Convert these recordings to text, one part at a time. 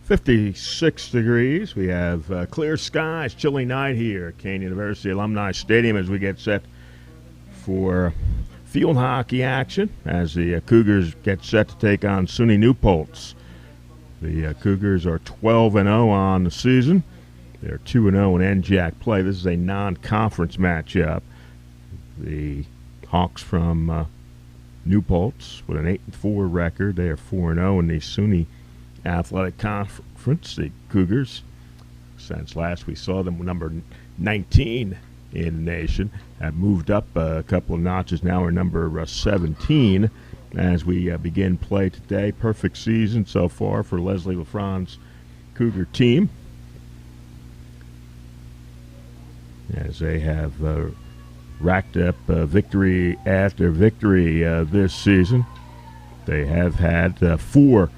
56 degrees. We have clear skies, chilly night here at Kean University Alumni Stadium as we get set for field hockey action as the Cougars get set to take on SUNY New Paltz. The Cougars are 12-0 on the season. They're 2-0 in NJAC play. This is a non-conference matchup. The Hawks from New Paltz with an 8-4 record. They are 4-0 in the SUNY Athletic Conference. The Cougars, since last we saw them, number 19 in the nation, have moved up a couple of notches. Now are number 17 as we begin play today. Perfect season so far for Leslie LaFron's Cougar team, as they have racked up victory after victory this season. They have had 4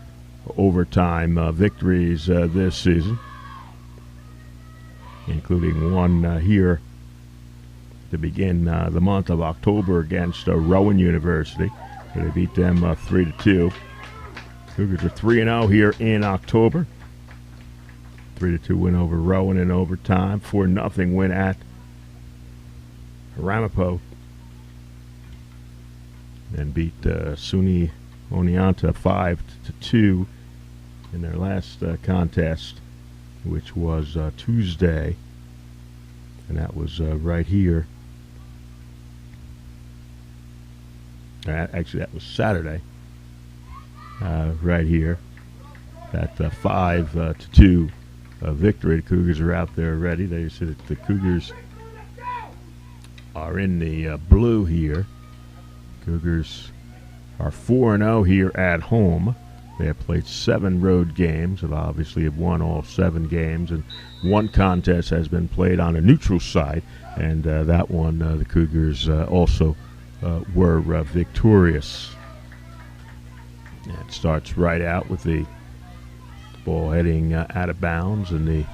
overtime victories this season, including one here to begin the month of October against Rowan University. They beat them 3-2. Cougars are 3-0 here in October. 3-2 win over Rowan in overtime. 4-0 win at Ramapo, and beat SUNY Oneonta 5-2 in their last contest, which was Tuesday, and that was right here. Actually, that was Saturday, right here. That 5-2 victory. The Cougars are out there ready. They said that the Cougars are in the blue here. Cougars are 4-0 here at home. They have played 7 road games and obviously have won all 7 games, and one contest has been played on a neutral site, and that one the Cougars also were victorious. And it starts right out with the ball heading out of bounds and the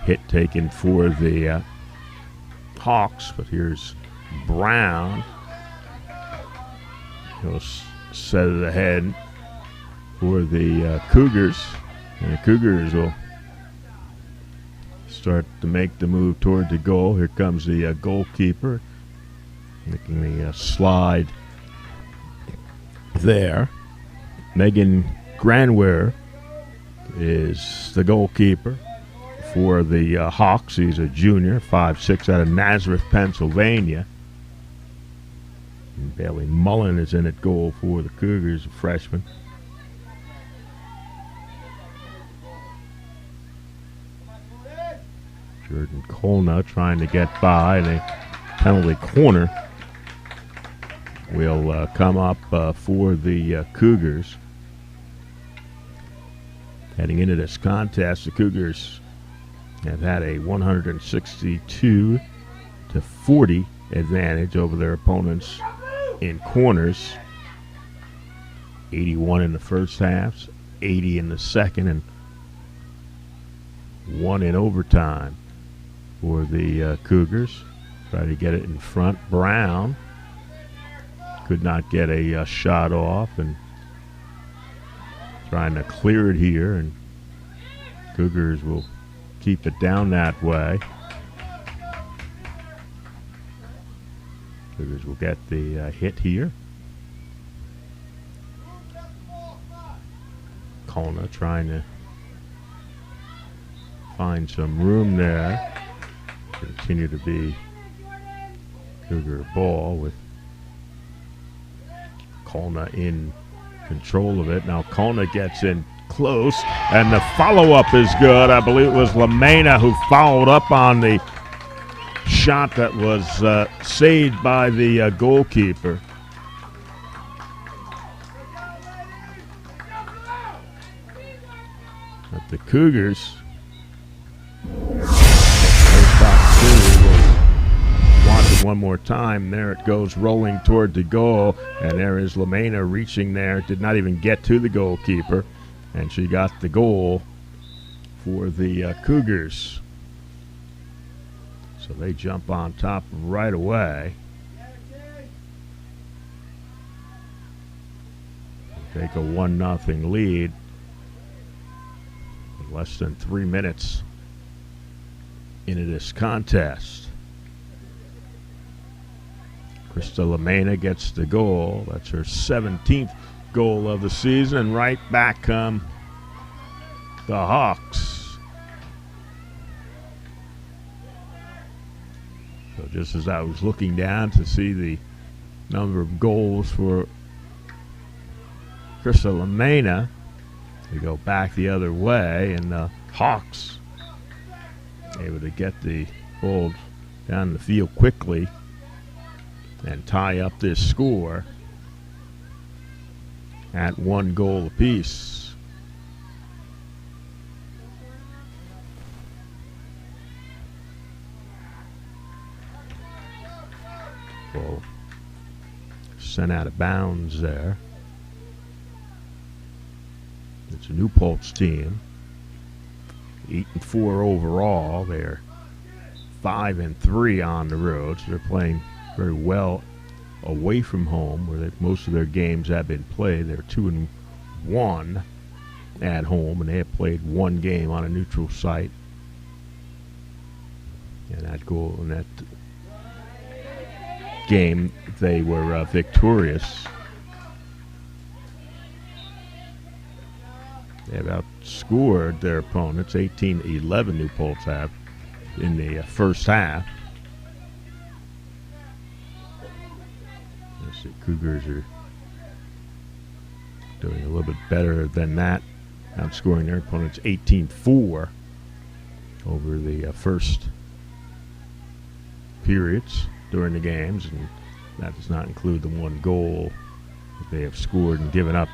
hit taken for the Hawks, but here's Brown. He'll set it ahead for the Cougars, and the Cougars will start to make the move toward the goal. Here comes the goalkeeper making the slide there. Megan Granware is the goalkeeper for the Hawks. He's a junior, 5'6", out of Nazareth, Pennsylvania. And Bailey Mullen is in at goal for the Cougars, a freshman. Jordan Kolna trying to get by, and a penalty corner will come up for the Cougars. Heading into this contest, the Cougars have had a 162-40 advantage over their opponents in corners. 81 in the first half, 80 in the second, and 1 in overtime for the Cougars. Try to get it in front. Brown could not get a shot off, and trying to clear it here, and Cougars will keep it down that way. Cougars will get the hit here. Kolna trying to find some room there. Continue to be Cougar ball with Kolna in control of it. Now Kolna gets in close, and the follow-up is good. I believe it was LaMena who followed up on the shot that was saved by the goalkeeper. But the Cougars watch it one more time. There it goes, rolling toward the goal, and there is LaMena reaching there. Did not even get to the goalkeeper, and she got the goal for the Cougars. So they jump on top right away. Take a 1-0 lead. Less than 3 minutes into this contest. Krista Lamena gets the goal. That's her 17th goal of the season. And right back come the Hawks. So just as I was looking down to see the number of goals for Krista Lamena, we go back the other way, and the Hawks able to get the ball down the field quickly and tie up this score at 1 goal apiece. Ball sent out of bounds there. It's a New Paltz team. 8-4 overall. They're 5-3 on the road, so they're playing very well away from home, where most of their games have been played. They're 2-1 at home, and they have played 1 game on a neutral site. And that goal in that game, they were victorious. They have outscored their opponents 18-11. New Paltz have in the first half. Let's see, Cougars are doing a little bit better than that, outscoring their opponents 18-4 over the first periods during the games, and that does not include the 1 goal that they have scored and given up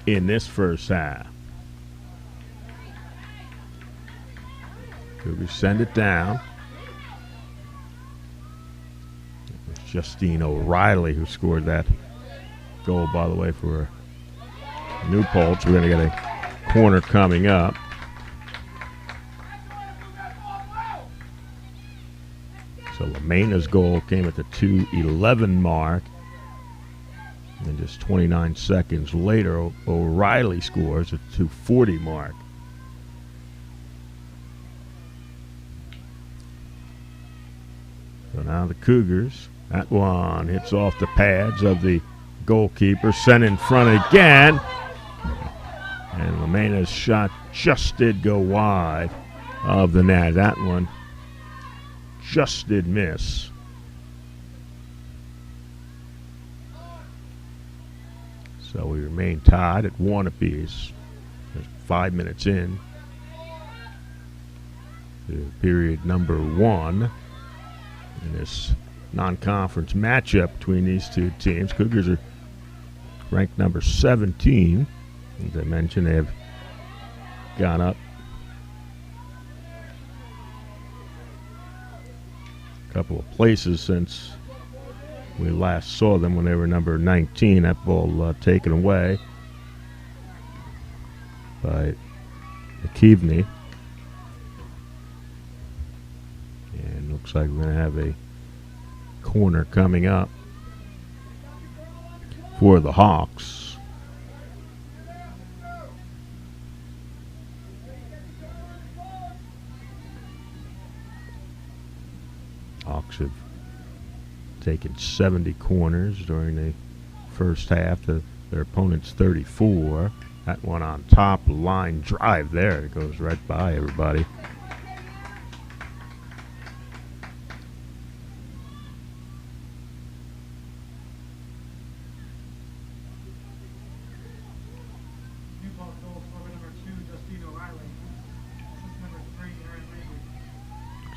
in this first half. Cougars send it down. It was Justine O'Reilly who scored that goal, by the way, for New Paltz. We're going to get a corner coming up. So Lamena's goal came at the 2:11 mark. And just 29 seconds later, O'Reilly scores at 2:40 mark. So now the Cougars, that one hits off the pads of the goalkeeper, sent in front again. And Lamena's shot just did go wide of the net. That one just did miss. So we remain tied at 1 apiece. There's 5 minutes in to period number 1 in this non-conference matchup between these two teams. Cougars are ranked number 17. As I mentioned, they have gone up a couple of places since we last saw them, when they were number 19. That ball taken away by McKeveney. And looks like we're going to have a corner coming up for the Hawks. Hawks have taken 70 corners during the first half to their opponent's 34. That one on top, line drive there. It goes right by everybody.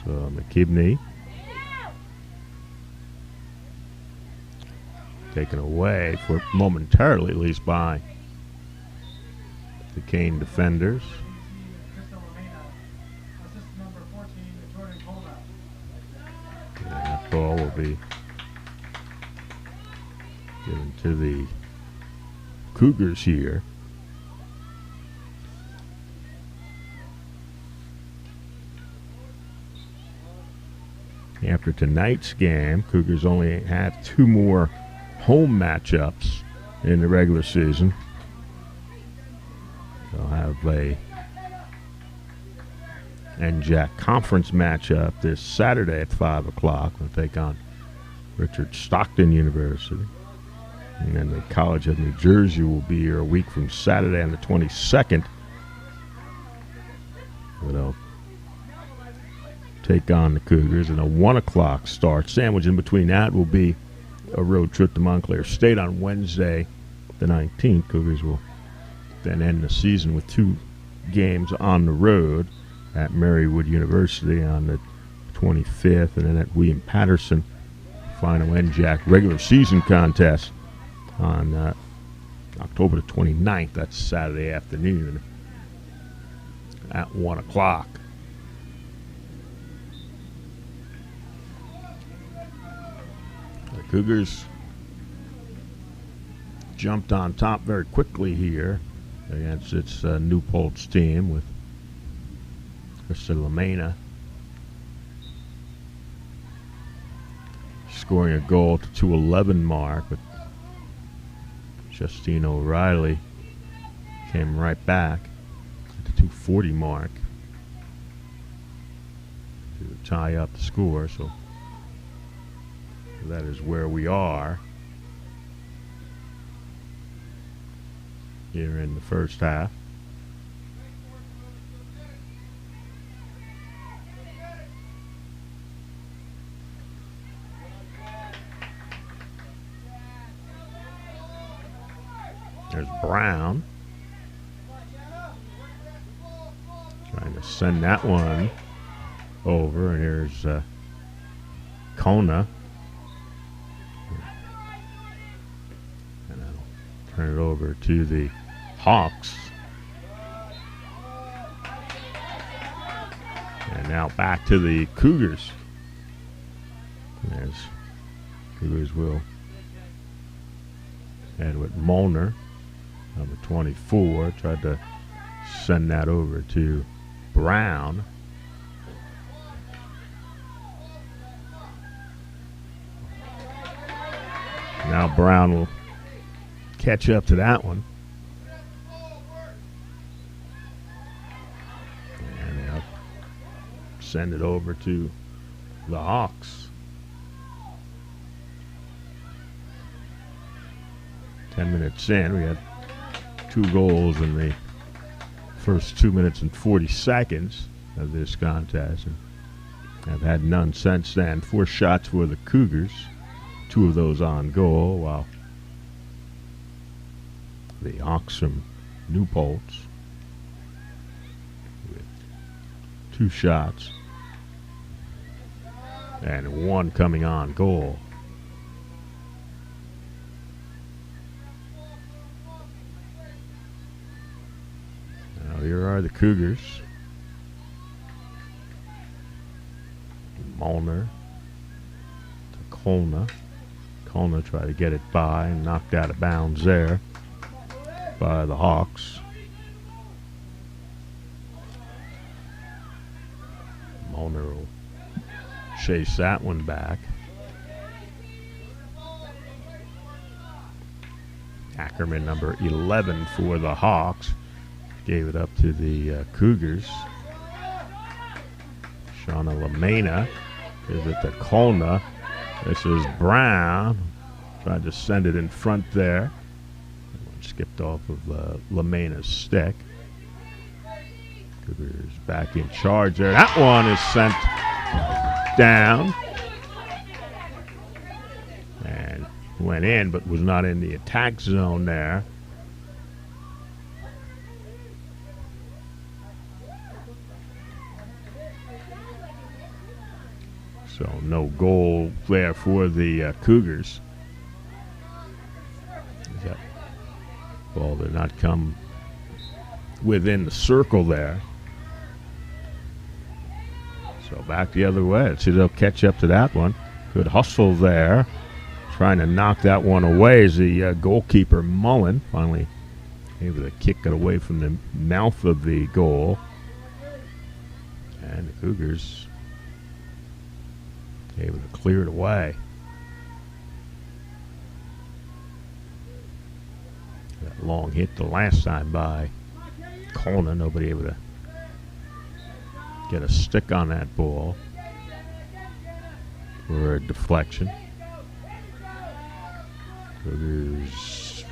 So McKeveney taken away for momentarily, at least, by the Kean defenders. And that ball will be given to the Cougars here. After tonight's game, Cougars only have 2 more home matchups in the regular season. They'll have a NJAC conference matchup this Saturday at 5 o'clock. We'll take on Richard Stockton University. And then the College of New Jersey will be here a week from Saturday on the 22nd. They'll take on the Cougars, and a 1 o'clock start. Sandwiched in between that will be a road trip to Montclair State on Wednesday the 19th. Cougars will then end the season with 2 games on the road at Marywood University on the 25th, and then at William Patterson, final NJAC regular season contest on October the 29th. That's Saturday afternoon at 1 o'clock. The Cougars jumped on top very quickly here against its New Paltz team with Krista Lamena scoring a goal to 2:11 mark, but Justine O'Reilly came right back at the 2:40 mark to tie up the score. So that is where we are here in the first half. There's Brown trying to send that one over, and here's Kona, and I'll turn it over to the Hawks. And now back to the Cougars, as Cougars will head with Molnar, number 24, tried to send that over to Brown. Now Brown will catch up to that one. And they'll send it over to the Hawks. 10 minutes in, we had 2 goals in the first 2 minutes and 40 seconds of this contest, and have had none since then. 4 shots for the Cougars, 2 of those on goal, while the Hawks from New Paltz with 2 shots and 1 coming on goal. Here are the Cougars. Molnar to Kona. Kona tried to get it by and knocked out of bounds there by the Hawks. Molnar will chase that one back. Ackerman, number 11 for the Hawks, gave it up to the Cougars. Shauna Lamena gives it to Kona. This is Brown. Tried to send it in front there. Skipped off of Lamena's stick. Cougars back in charge there. That one is sent down. And went in, but was not in the attack zone there. So no goal there for the Cougars. That ball did not come within the circle there. So back the other way. Let's see if they'll catch up to that one. Good hustle there. Trying to knock that one away as the goalkeeper Mullen finally able to kick it away from the mouth of the goal. And the Cougars able to clear it away. That long hit the last time by Kona. Nobody able to get a stick on that ball for a deflection. Cougars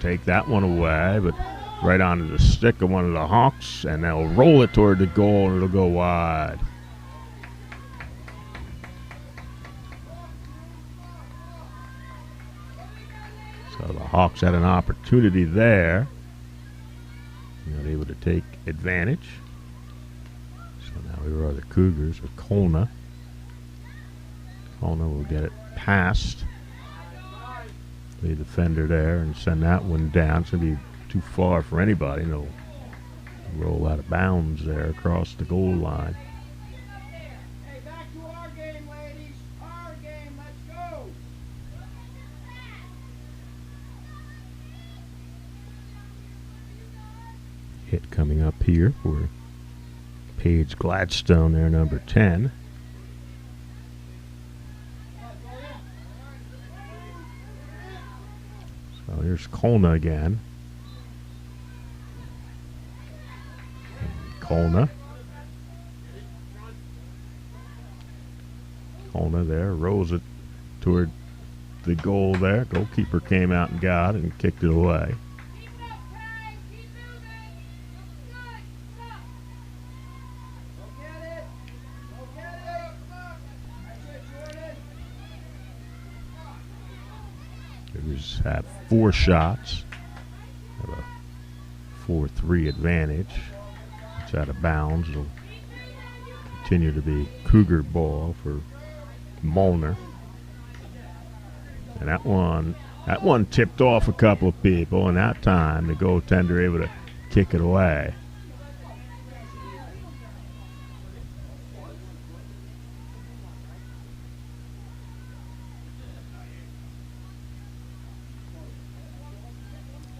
take that one away, but right onto the stick of one of the Hawks, and they'll roll it toward the goal, and it'll go wide. So the Hawks had an opportunity there. Not able to take advantage. So now here are the Cougars with Kolna. Kolna will get it past the defender there and send that one down. It's going to be too far for anybody. They'll roll out of bounds there across the goal line. Hey, back to our game, ladies. Our game. Let's go. Hit coming up here for Paige Gladstone there, number 10. So here's Kolna again. Kolna there, rolls it toward the goal there. Goalkeeper came out and got it and kicked it away. Cougars have 4 shots. Have a 4-3 advantage. It's out of bounds. It'll continue to be Cougar ball for Molnar. And that one tipped off a couple of people, and that time the goaltender able to kick it away.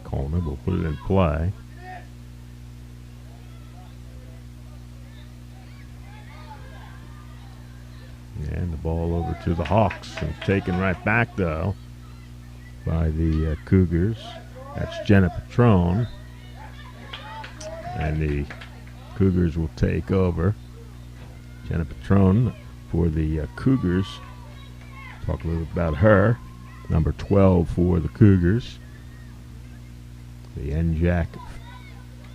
Coleman will put it in play. And the ball over to the Hawks, and taken right back though by the Cougars. That's Jenna Petrone, and the Cougars will take over. Jenna Petrone for the Cougars. Talk a little bit about her. Number 12 for the Cougars. The NJAC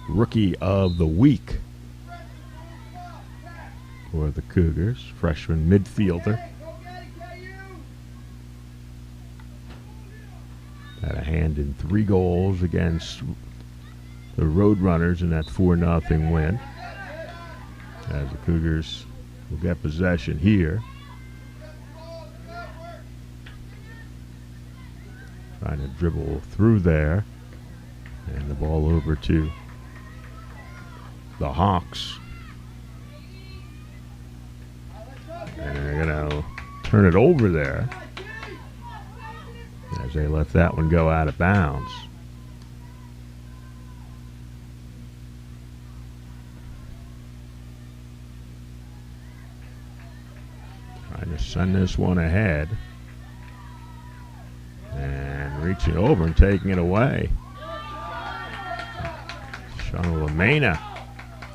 Rookie of the Week for the Cougars, freshman midfielder. Had a hand in 3 goals against the Roadrunners in that 4-0 win. As the Cougars will get possession here. Trying to dribble through there. And the ball over to the Hawks. And they're going to turn it over there as they let that one go out of bounds. Trying to send this one ahead. And reaching over and taking it away. Shauna LaMena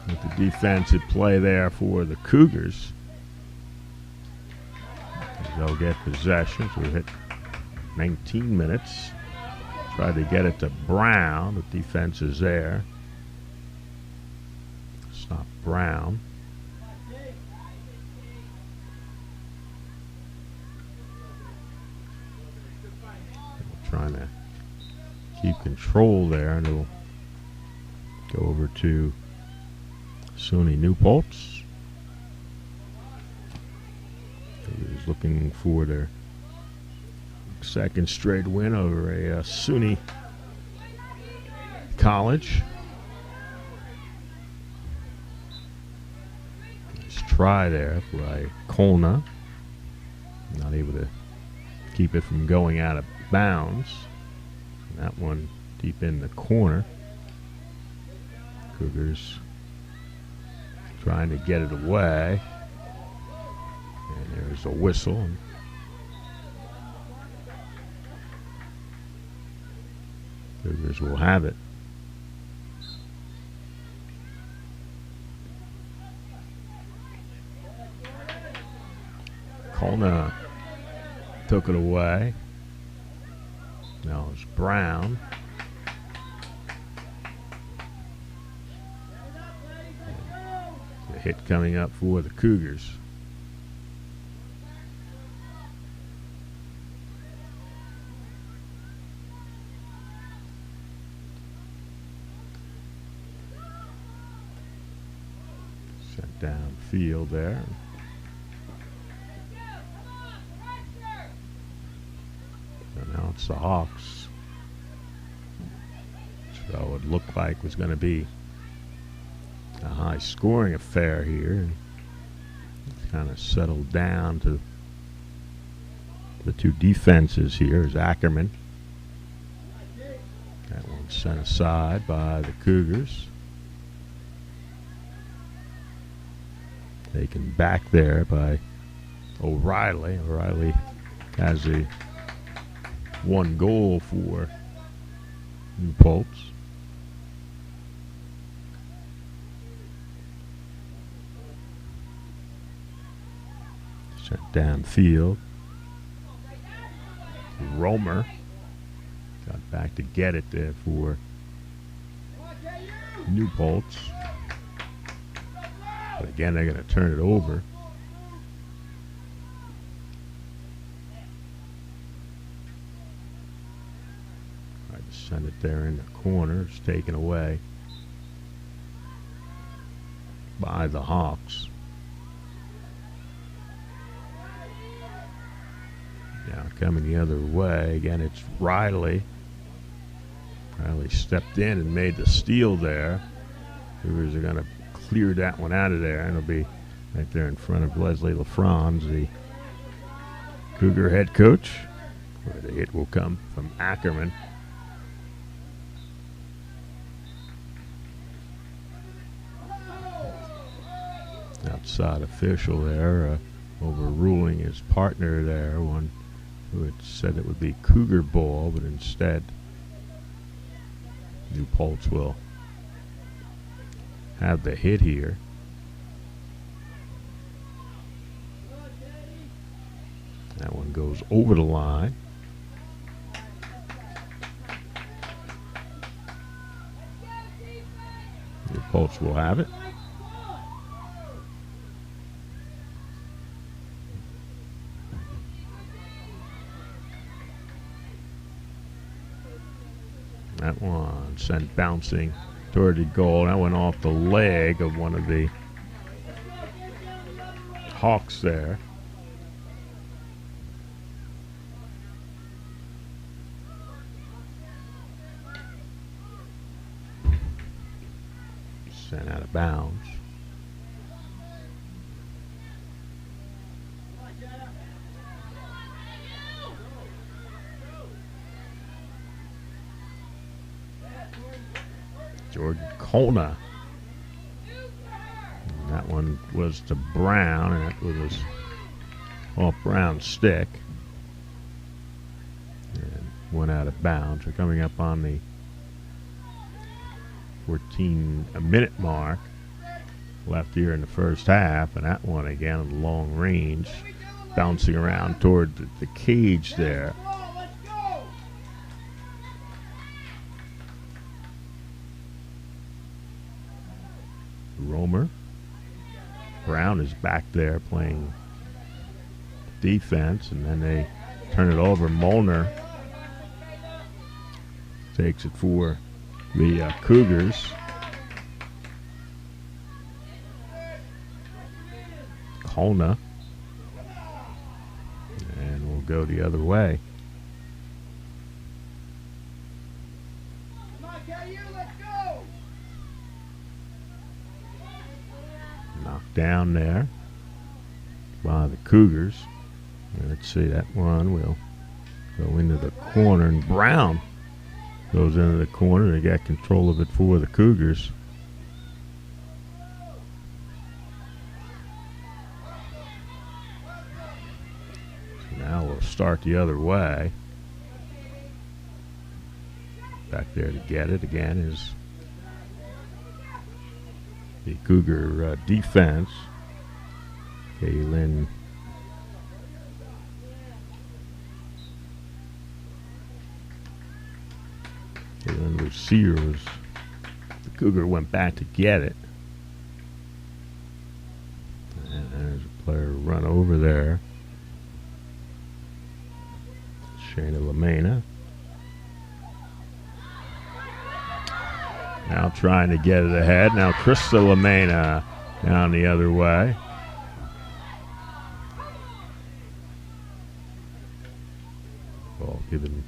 with the defensive play there for the Cougars. They'll get possession, so we hit 19 minutes. Tried to get it to Brown. The defense is there. Stop Brown. Trying to keep control there, and it'll go over to SUNY New Paltz. He's looking for their second straight win over a SUNY college. Nice try there by Kolna. Not able to keep it from going out of bounds. And that one deep in the corner. Cougars trying to get it away. And there's a whistle. Cougars will have it. Kona took it away. Now it's Brown. The hit coming up for the Cougars. Sent downfield there. And now it's the Hawks. So it looked like was going to be a high scoring affair here. It's kind of settled down to the two defenses here is Ackerman. That one's sent aside by the Cougars. Taken back there by O'Reilly. O'Reilly has a one goal for New Paltz. Sent downfield. Romer got back to get it there for New Paltz. But again, they're going to turn it over. Tried to send it there in the corner. It's taken away by the Hawks. Now coming the other way. Again, it's Riley. Riley stepped in and made the steal there. Cougars are going to clear that one out of there, and it'll be right there in front of Leslie LaFranz, the Cougar head coach, where the hit will come from Ackerman. Outside official there overruling his partner there, one who had said it would be Cougar ball, but instead New Paltz will have the hit here. That one goes over the line. New Paltz will have it. That one sent bouncing toward the goal. That went off the leg of one of the Hawks there. Sent out of bounds. Jordan Kona. And that one was to Brown, and that was off Brown's stick. And went out of bounds. We're coming up on the 14-minute mark left here in the first half, and that one again at long range, bouncing around toward the cage there. Romer. Brown is back there playing defense, and then they turn it over. Molnar takes it for the Cougars. Kona. And we'll go the other way. Knocked down there by the Cougars. Let's see, that one will go into the corner, and Brown goes into the corner. They got control of it for the Cougars. So now we'll start the other way. Back there to get it again is the Cougar defense. Kaylin And then Sears, the Cougar went back to get it. And there's a player run over there. Shayna Lamena. Now trying to get it ahead. Now Krista Lamena down the other way. Ball given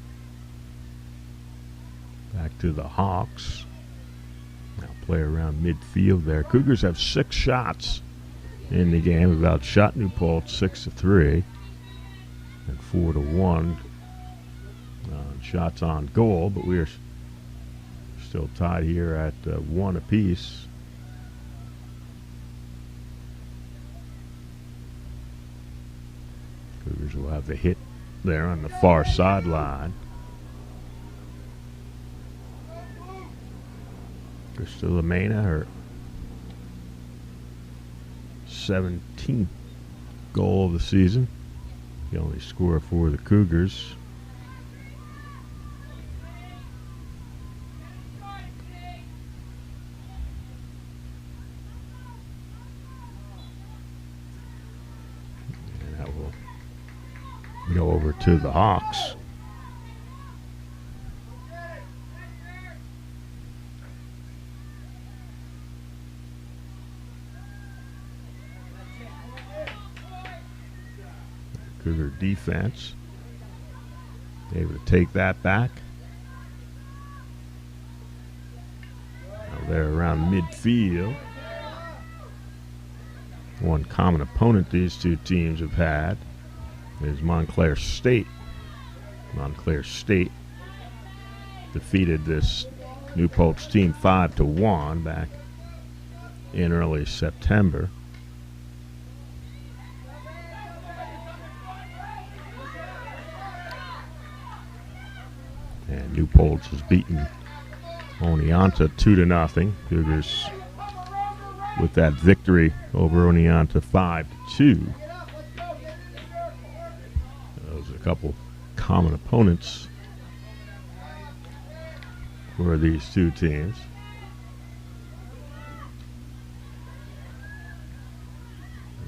back to the Hawks. Now play around midfield there. Cougars have 6 shots in the game. Have outshot New Paltz 6-3 and 4-1 shots on goal, but we are still tied here at 1 apiece. Cougars will have the hit there on the far sideline. Krista Lamena, her 17th goal of the season. The only score for the Cougars. And that will go over to the Hawks. Cougar defense able to take that back. Now they're around midfield. One common opponent these two teams have had is Montclair State. Montclair State defeated this New Paltz team 5-1 back in early September. And New Paltz has beaten Oneonta 2-0. Cougars with that victory over Oneonta 5-2. Those are a couple common opponents for these two teams.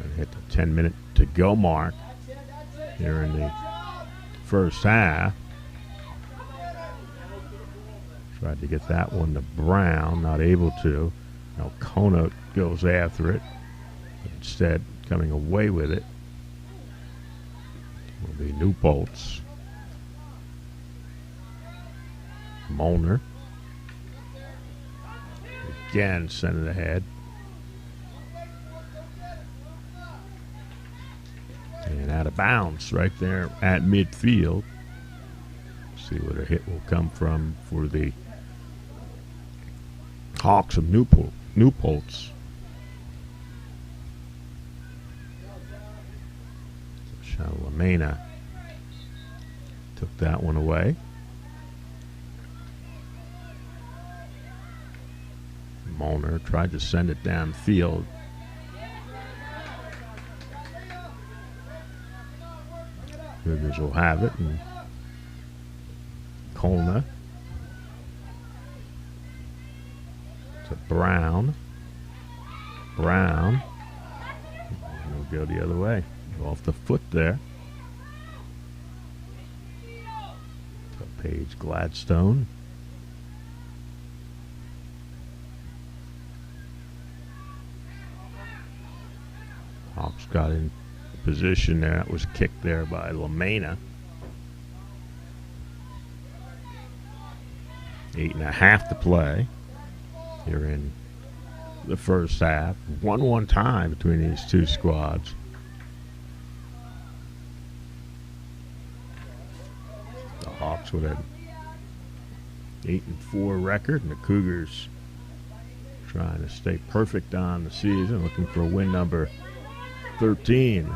And hit the 10-minute to go mark here in the first half. Tried to get that one to Brown, not able to. Now Kona goes after it. Instead, coming away with it will be New Paltz. Molnar. Again, sent it ahead. And out of bounds right there at midfield. See what a hit will come from for the Hawks of New Paltz. Lamena took that one away. Molnar tried to send it downfield. Cougars will have it, and Colna to Brown. Brown will go the other way. Go off the foot there. To Paige Gladstone. Hawks got in position there. That was kicked there by Lamena. 8.5 to play here in the first half. 1-1 tie between these two squads. The Hawks with an 8-4 record, and the Cougars trying to stay perfect on the season, looking for win number 13.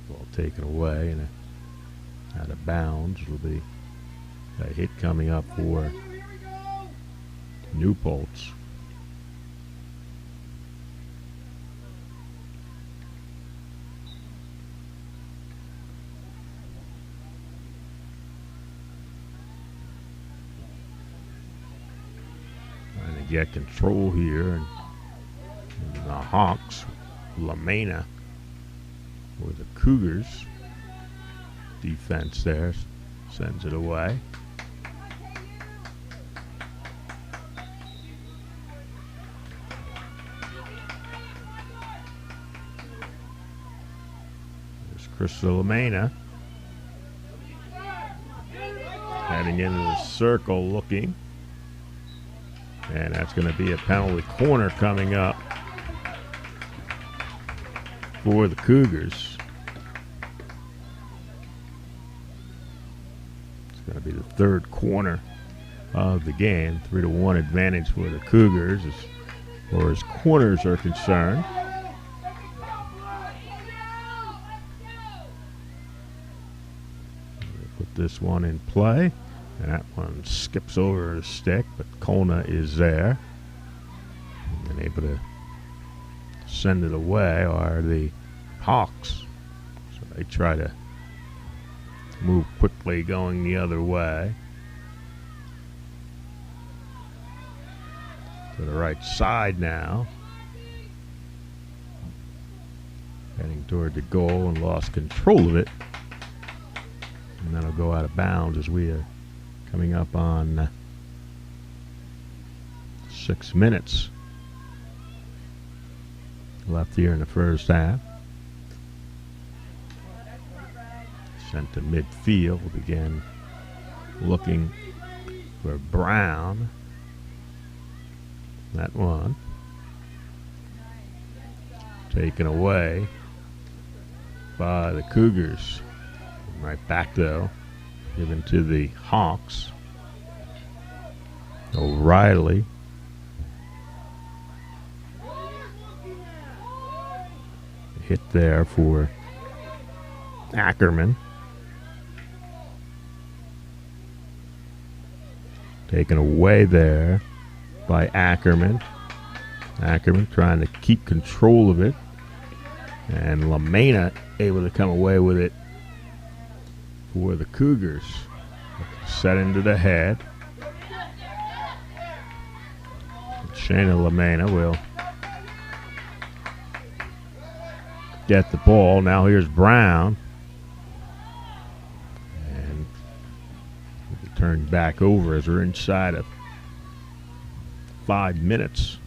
Ball taken away, and out of bounds will be a hit coming up for New Paltz. get control here. And the Hawks, LaMena, or the Cougars. Defense there sends it away. There's Crystal LaMena heading into the circle looking. And that's going to be a penalty corner coming up for the Cougars. It's going to be the third corner of the game. 3-1 advantage for the Cougars as far as corners are concerned. Put this one in play. And that one skips over the stick, but Kona is there. And able to send it away are the Hawks. So they try to move quickly going the other way. To the right side now. Heading toward the goal and lost control of it. And that'll go out of bounds as we are coming up on 6 minutes left here in the first half. Sent to midfield. We'll begin looking for Brown. That one taken away by the Cougars. Right back though. Given to the Hawks. O'Reilly. Hit there for Ackerman. Taken away there by Ackerman. Ackerman trying to keep control of it. And LaMena able to come away with it for the Cougars. Set into the head. Shayna LaMena will get the ball. Now here's Brown. And turn back over as we're inside of 5 minutes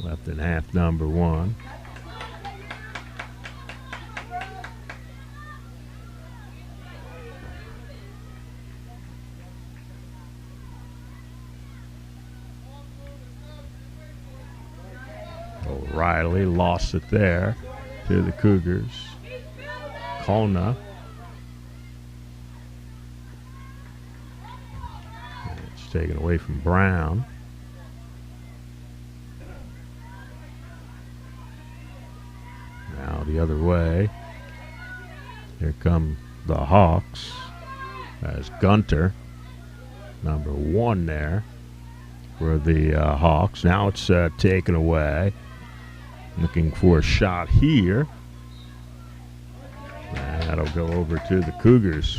left in half number one. O'Reilly lost it there to the Cougars. Kona. It's taken away from Brown. Now the other way. Here come the Hawks as Gunter, number 1 there for the Hawks. Now it's taken away. Looking for a shot here. And that'll go over to the Cougars.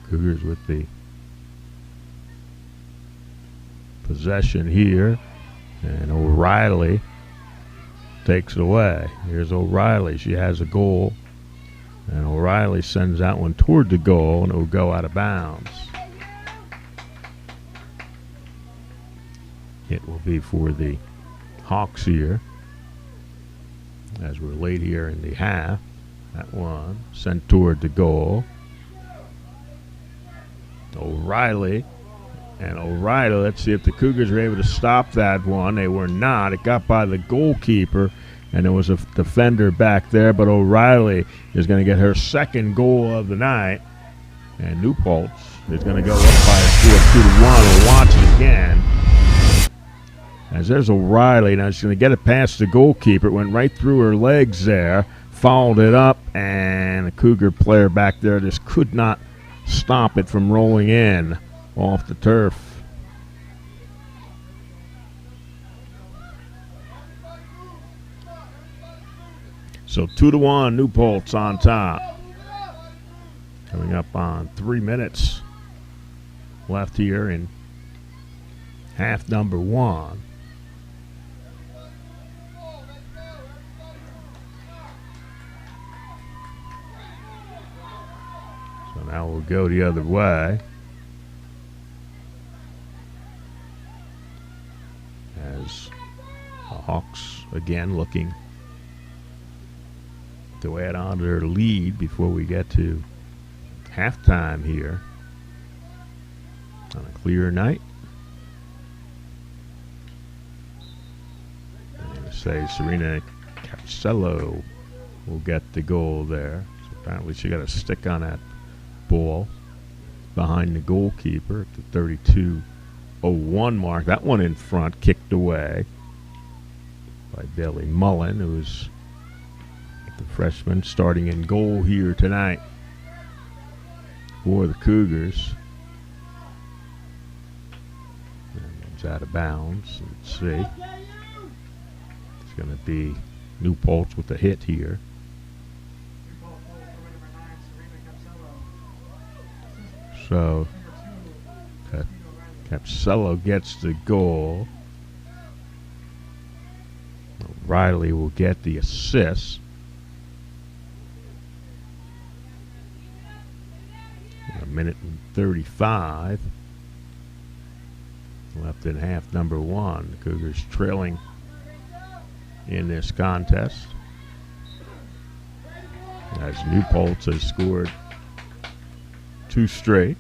Cougars with the possession here. And O'Reilly takes it away. Here's O'Reilly. She has a goal. And O'Reilly sends that one toward the goal, and it will go out of bounds. It will be for the Hawks here. As we're late here in the half. That one sent toward the goal. O'Reilly. And O'Reilly, let's see if the Cougars are able to stop that one. They were not. It got by the goalkeeper, and there was a defender back there. But O'Reilly is going to get her second goal of the night. And New Paltz is going to go up by a score of 2-1. We'll watch it again. As there's O'Reilly. Now she's going to get it past the goalkeeper. It went right through her legs there. Fouled it up, and the Cougar player back there just could not stop it from rolling in off the turf. So 2-1, New Paltz on top. Coming up on 3 minutes left here in half number 1. So now we'll go the other way. As the Hawks again looking to add on to their lead before we get to halftime here on a clear night. I'm going to say Serena Capsello will get the goal there. So apparently she got a stick on that ball behind the goalkeeper at the 32:01 mark. That one in front, kicked away by Bailey Mullen, who is the freshman starting in goal here tonight for the Cougars. And it's out of bounds. Let's see. It's going to be New Paltz with the hit here. So Capsello gets the goal. Riley will get the assist. A minute and 35 left in half number 1. The Cougars trailing in this contest as New Paltz has scored 2 straight.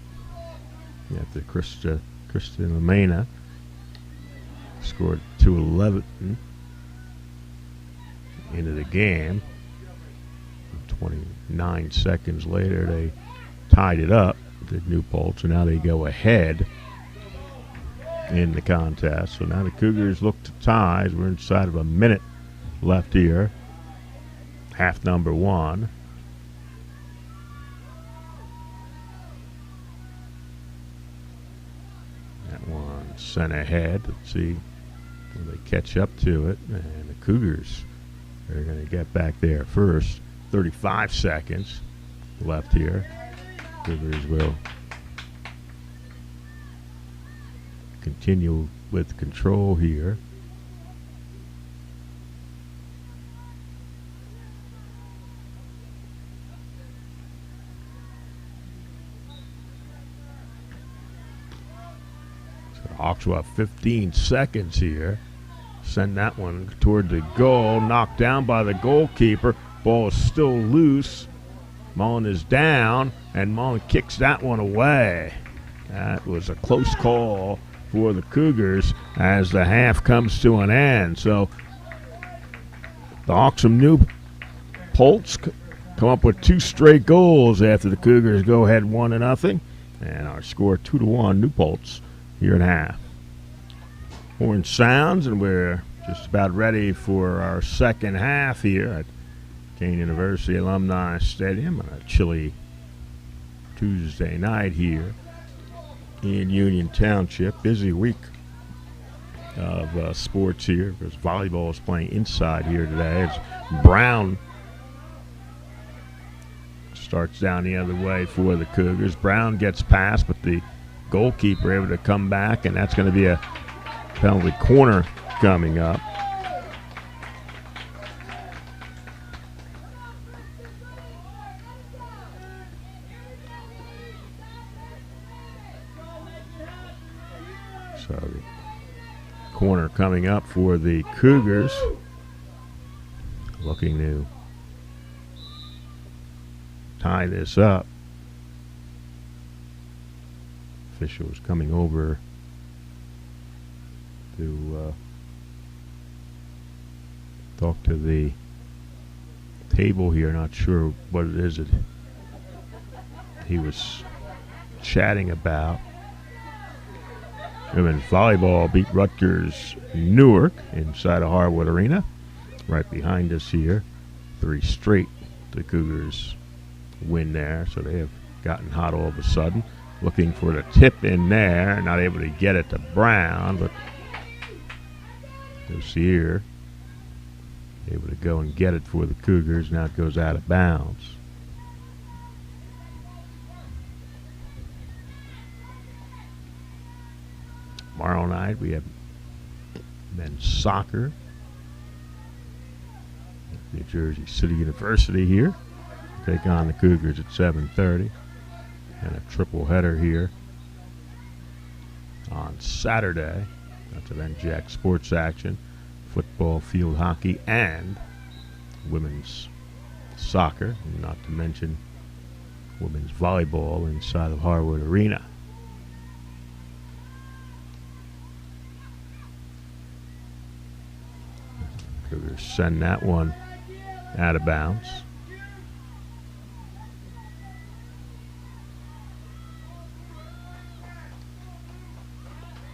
After Kristen Lamena scored 2:11 into the game. 29 seconds later, they tied it up, the New Paltz, so now they go ahead in the contest. So now the Cougars look to ties. We're inside of a minute left here. Half number 1. That one sent ahead. Let's see when they catch up to it. And the Cougars are going to get back there first. 35 seconds left here. Cougars will continue with control here. So the Hawks will have 15 seconds here. Send that one toward the goal. Knocked down by the goalkeeper. Ball is still loose. Mullen is down, and Mullen kicks that one away. That was a close call for the Cougars as the half comes to an end. So the Hawks from New Paltz come up with 2 straight goals after the Cougars go ahead 1-0, and our score 2-1 New Paltz here in half. Horn sounds, and we're just about ready for our second half here at Kean University Alumni Stadium on a chilly Tuesday night here in Union Township. Busy week of sports here because volleyball is playing inside here today. It's Brown starts down the other way for the Cougars. Brown gets past, but the goalkeeper able to come back, and that's going to be a penalty corner coming up. So the corner coming up for the Cougars. Looking to tie this up. Officials coming over to talk to the table here. Not sure what it is that he was chatting about. Women's volleyball beat Rutgers Newark inside of Harwood Arena. Right behind us here. 3 straight the Cougars win there, so they have gotten hot all of a sudden. Looking for the tip in there, not able to get it to Brown, but Lucier Able to go and get it for the Cougars. Now it goes out of bounds. Tomorrow night we have men's soccer. New Jersey City University here. Take on the Cougars at 7:30. And a triple header here on Saturday. Lots of NJAC sports action. Football, field hockey, and women's soccer. Not to mention women's volleyball inside of Harwood Arena. Cougars send that one out of bounds.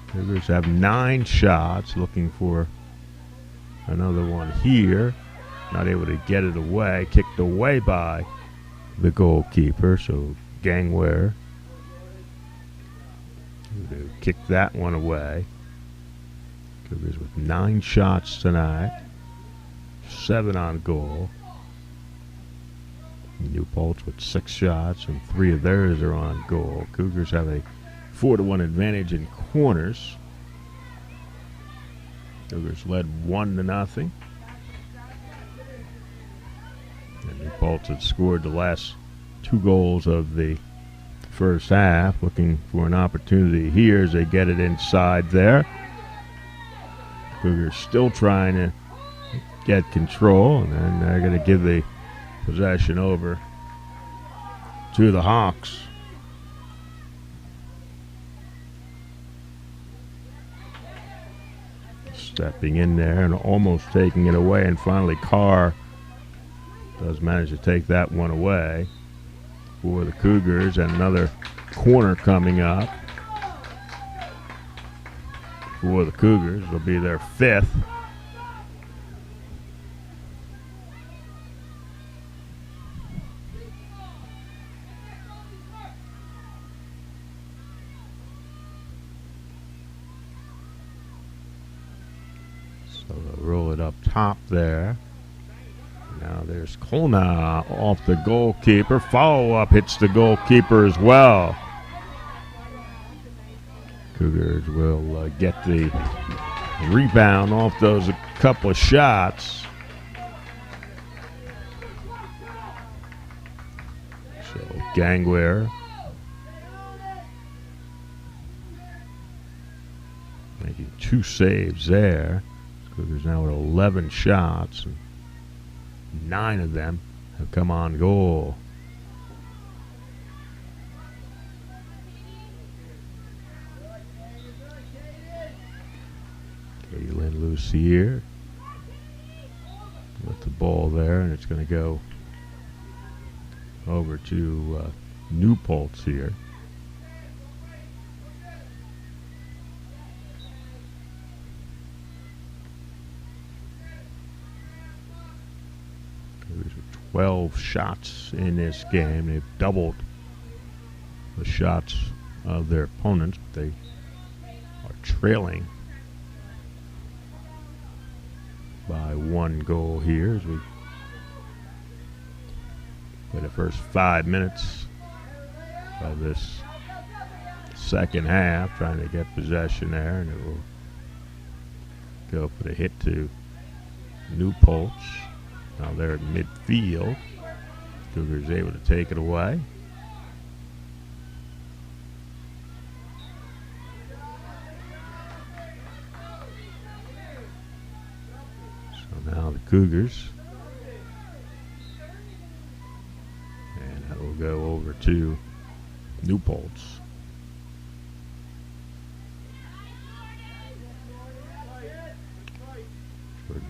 Cougars have 9 shots, looking for another one here. Not able to get it away. Kicked away by the goalkeeper, so Gangware to kick that one away. Cougars with 9 shots tonight. 7 on goal. New Paltz with 6 shots, and 3 of theirs are on goal. Cougars have a 4-1 advantage in corners. Cougars led 1-0. And New Paltz had scored the last 2 goals of the first half. Looking for an opportunity here as they get it inside there. Cougars still trying to get control, and then they're going to give the possession over to the Hawks. Stepping in there and almost taking it away, and finally Carr does manage to take that one away for the Cougars. And another corner coming up for the Cougars. It'll be their 5th. So they'll roll it up top there. Now there's Kolna off the goalkeeper. Follow-up hits the goalkeeper as well. Cougars will get the rebound off those couple of shots. So Gangware making 2 saves there. Cougars now with 11 shots, and 9 of them have come on goal. Kaylin Lucier with the ball there, and it's going to go over to New Paltz here. There's 12 shots in this game. They've doubled the shots of their opponents. They are trailing by 1 goal here as we play the first 5 minutes of this second half, trying to get possession there, and it will go for the hit to New Paltz. Now they're at midfield. Cougars able to take it away. So now the Cougars. And that will go over to New Paltz.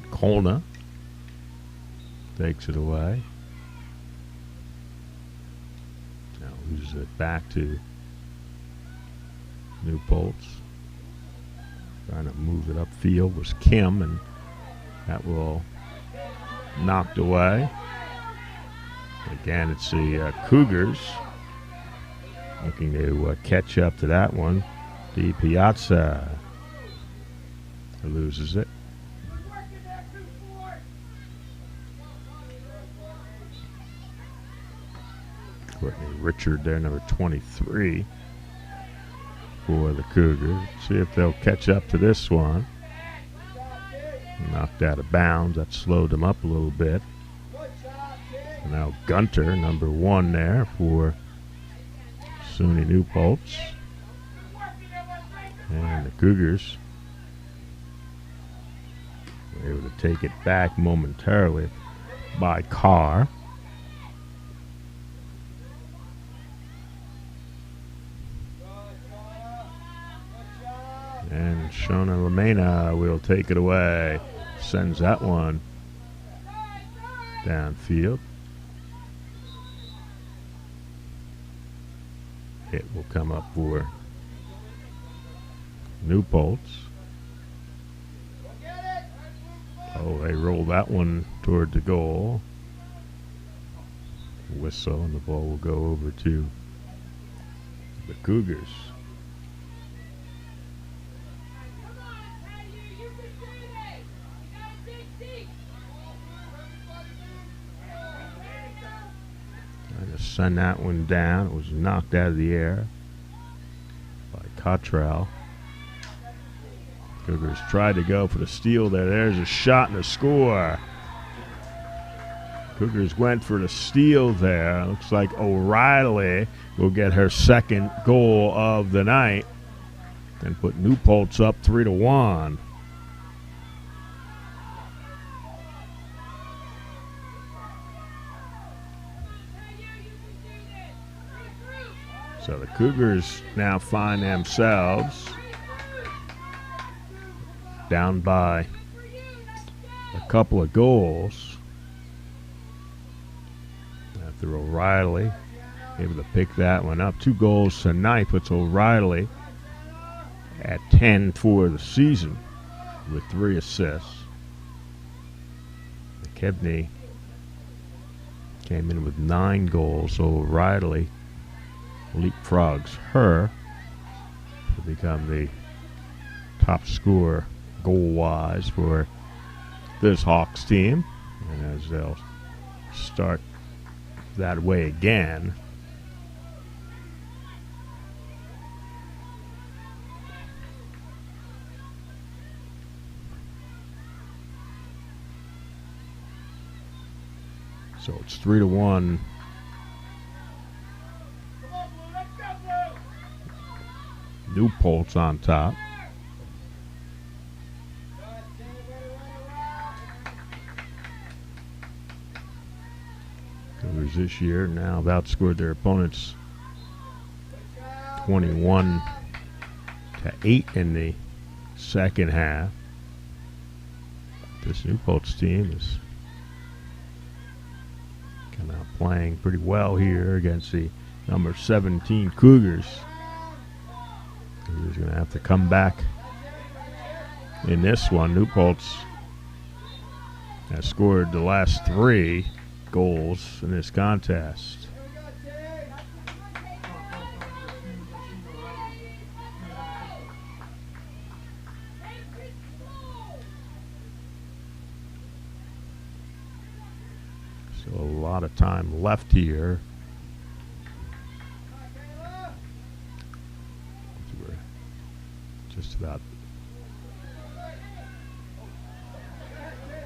Kolna takes it away. Now loses it back to New Paltz. Trying to move it upfield was Kim, and that will knocked away. Again, it's the Cougars looking to catch up to that one. Di Piazza loses it. Courtney Richard there, number 23 for the Cougars. See if they'll catch up to this one. Knocked out of bounds. That slowed them up a little bit. Now Gunter, number 1 there for SUNY New Paltz. And the Cougars were able to take it back momentarily by Carr. And Shona Lamena will take it away. Sends that one downfield. It will come up for New Paltz. Oh, they roll that one toward the goal. Whistle, and the ball will go over to the Cougars. Trying to send that one down. It was knocked out of the air by Cottrell. Cougars tried to go for the steal there. There's a shot and a score. Cougars went for the steal there. Looks like O'Reilly will get her second goal of the night and put New Paltz up 3-1. So the Cougars now find themselves down by a couple of goals after O'Reilly able to pick that one up. 2 goals tonight puts O'Reilly at 10 for the season with 3 assists. McKebney came in with 9 goals, so O'Reilly leapfrogs her to become the top scorer goal-wise for this Hawks team. And as they'll start that way again, so it's 3-1. New Paltz on top. Cougars this year now have outscored their opponents 21-8 in the second half. This New Paltz team is come out playing pretty well here against the number 17 Cougars. Cougars going to have to come back in this one. New Paltz has scored the last 3 goals in this contest. So a lot of time left here. We're just about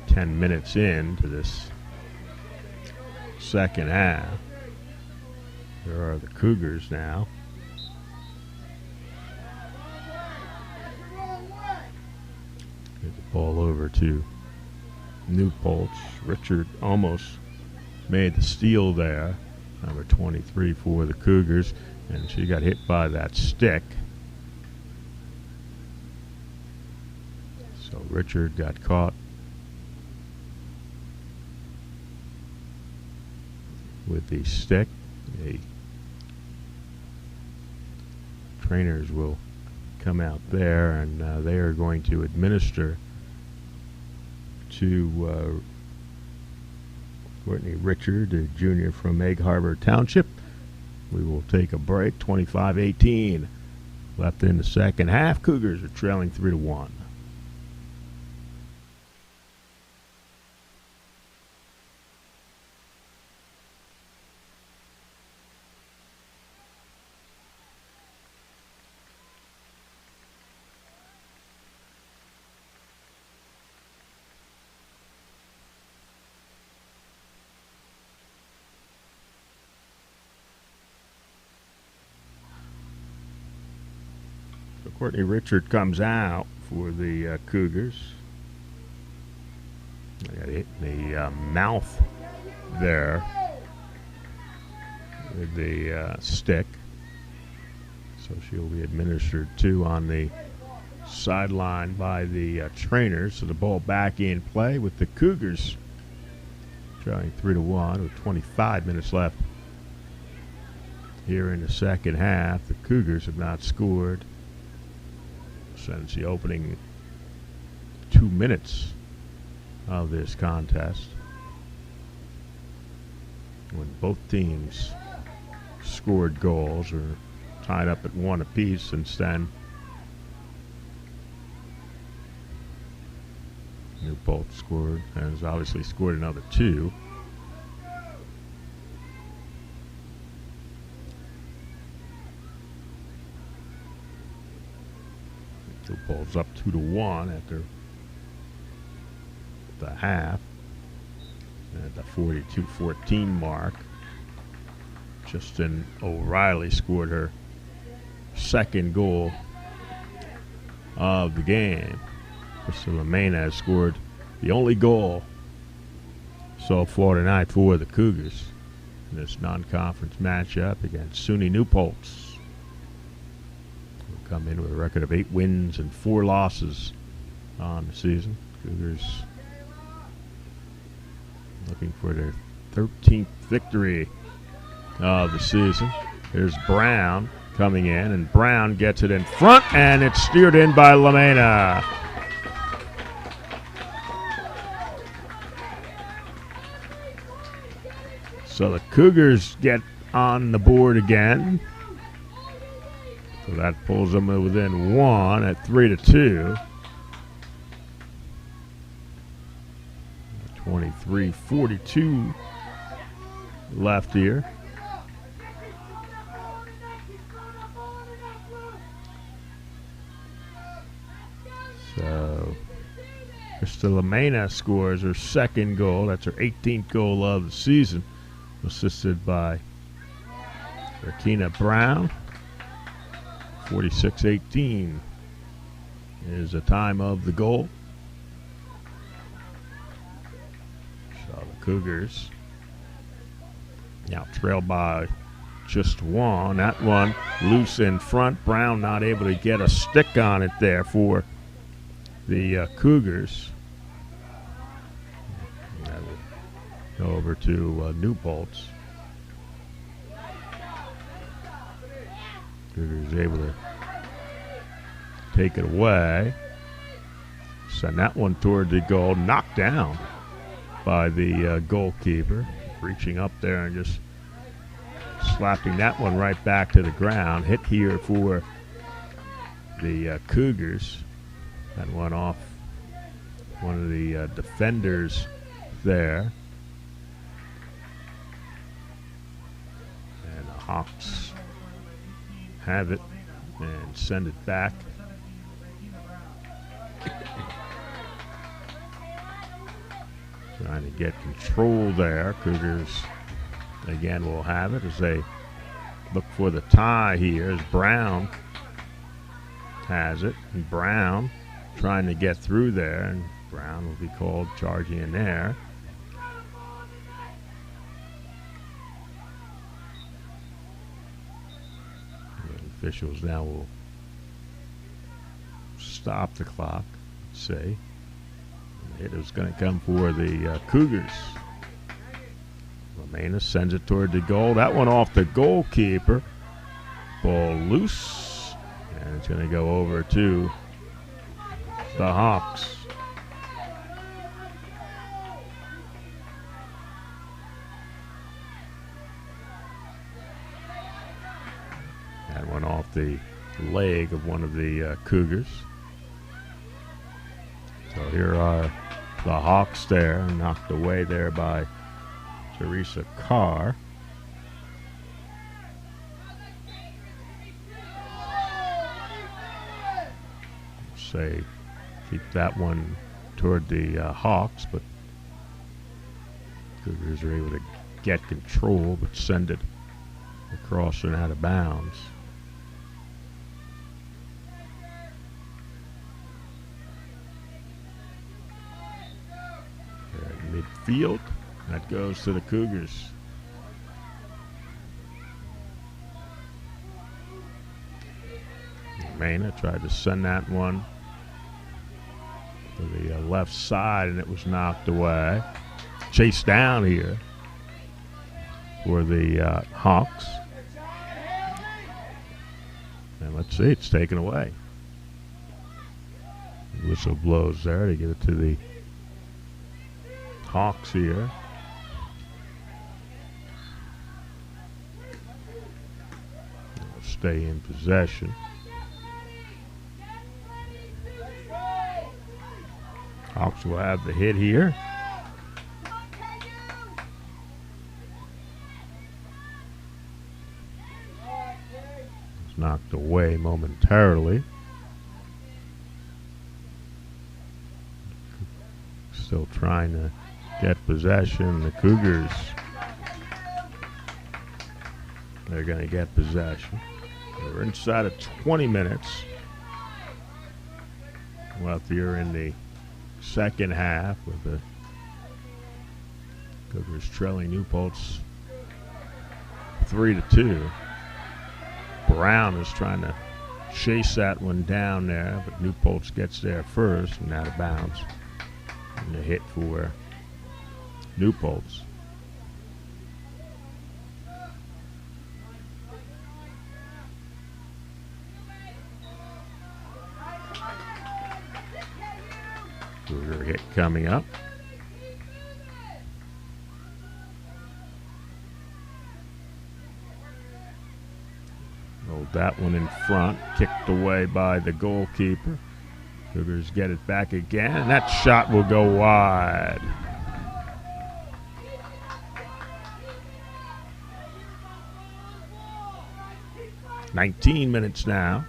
10 minutes into this second half. There are the Cougars now. Get the ball over to New Paltz. Richard almost made the steal there. Number 23 for the Cougars. And she got hit by that stick. So Richard got caught with the stick. The trainers will come out there, and they are going to administer to Courtney Richard, a junior from Egg Harbor Township. We will take a break. 25-18 left in the second half. Cougars are trailing 3-1. So Courtney Richard comes out for the Cougars. The mouth there with the stick. So she'll be administered to on the sideline by the trainers. So the ball back in play with the Cougars trailing 3-1 with 25 minutes left here in the second half. The Cougars have not scored since the opening 2 minutes of this contest, when both teams scored goals or tied up at 1 apiece. Since then, New Paltz scored, has obviously scored another 2. New Paltz up 2-1 after the half at the 42-14 mark. Justin O'Reilly scored her second goal of the game. Priscilla Mena has scored the only goal so far tonight for the Cougars in this non-conference matchup against SUNY New Paltz. Will come in with a record of 8 wins and 4 losses on the season. Cougars looking for their 13th victory of the season. Here's Brown coming in, and Brown gets it in front, and it's steered in by LaMena. So the Cougars get on the board again. So that pulls them within 1 at 3-2. 23-42 left here. So Krista LaMena scores her second goal. That's her 18th goal of the season, assisted by Rakina Brown. 46-18 is the time of the goal. So the Cougars now trail by just 1. That one loose in front. Brown not able to get a stick on it there for the Cougars. That will go over to New Paltz. Cougars able to take it away. Send that one toward the goal. Knocked down by the goalkeeper. Reaching up there and just slapping that one right back to the ground. Hit here for the Cougars. That one off one of the defenders there. And the Hawks have it and send it back. Trying to get control there. Cougars again will have it as they look for the tie here, as Brown has it. And Brown trying to get through there, and Brown will be called charging in there. The officials now will stop the clock, say. It is going to come for the Cougars. LaMena sends it toward the goal. That one off the goalkeeper. Ball loose. And it's going to go over to the Hawks. That one off the leg of one of the Cougars. So here are the Hawks there, knocked away there by Teresa Carr. Say, keep that one toward the Hawks, but Cougars are able to get control, but send it across and out of bounds. field. That goes to the Cougars. Mena tried to send that one to the left side, and it was knocked away. Chased down here for the Hawks. And let's see, it's taken away. The whistle blows there to give it to the Hawks here. They'll stay in possession. Hawks will have the hit here. It's knocked away momentarily. Still trying to get possession. The Cougars, they're going to get possession. We're inside of 20 minutes left here in the second half, with the Cougars trailing New Paltz 3-2. Brown is trying to chase that one down there, but New Paltz gets there first and out of bounds. And a hit for New Paltz. Cougar hit coming up. Rolled that one in front, kicked away by the goalkeeper. Cougars get it back again, and that shot will go wide. "19 minutes now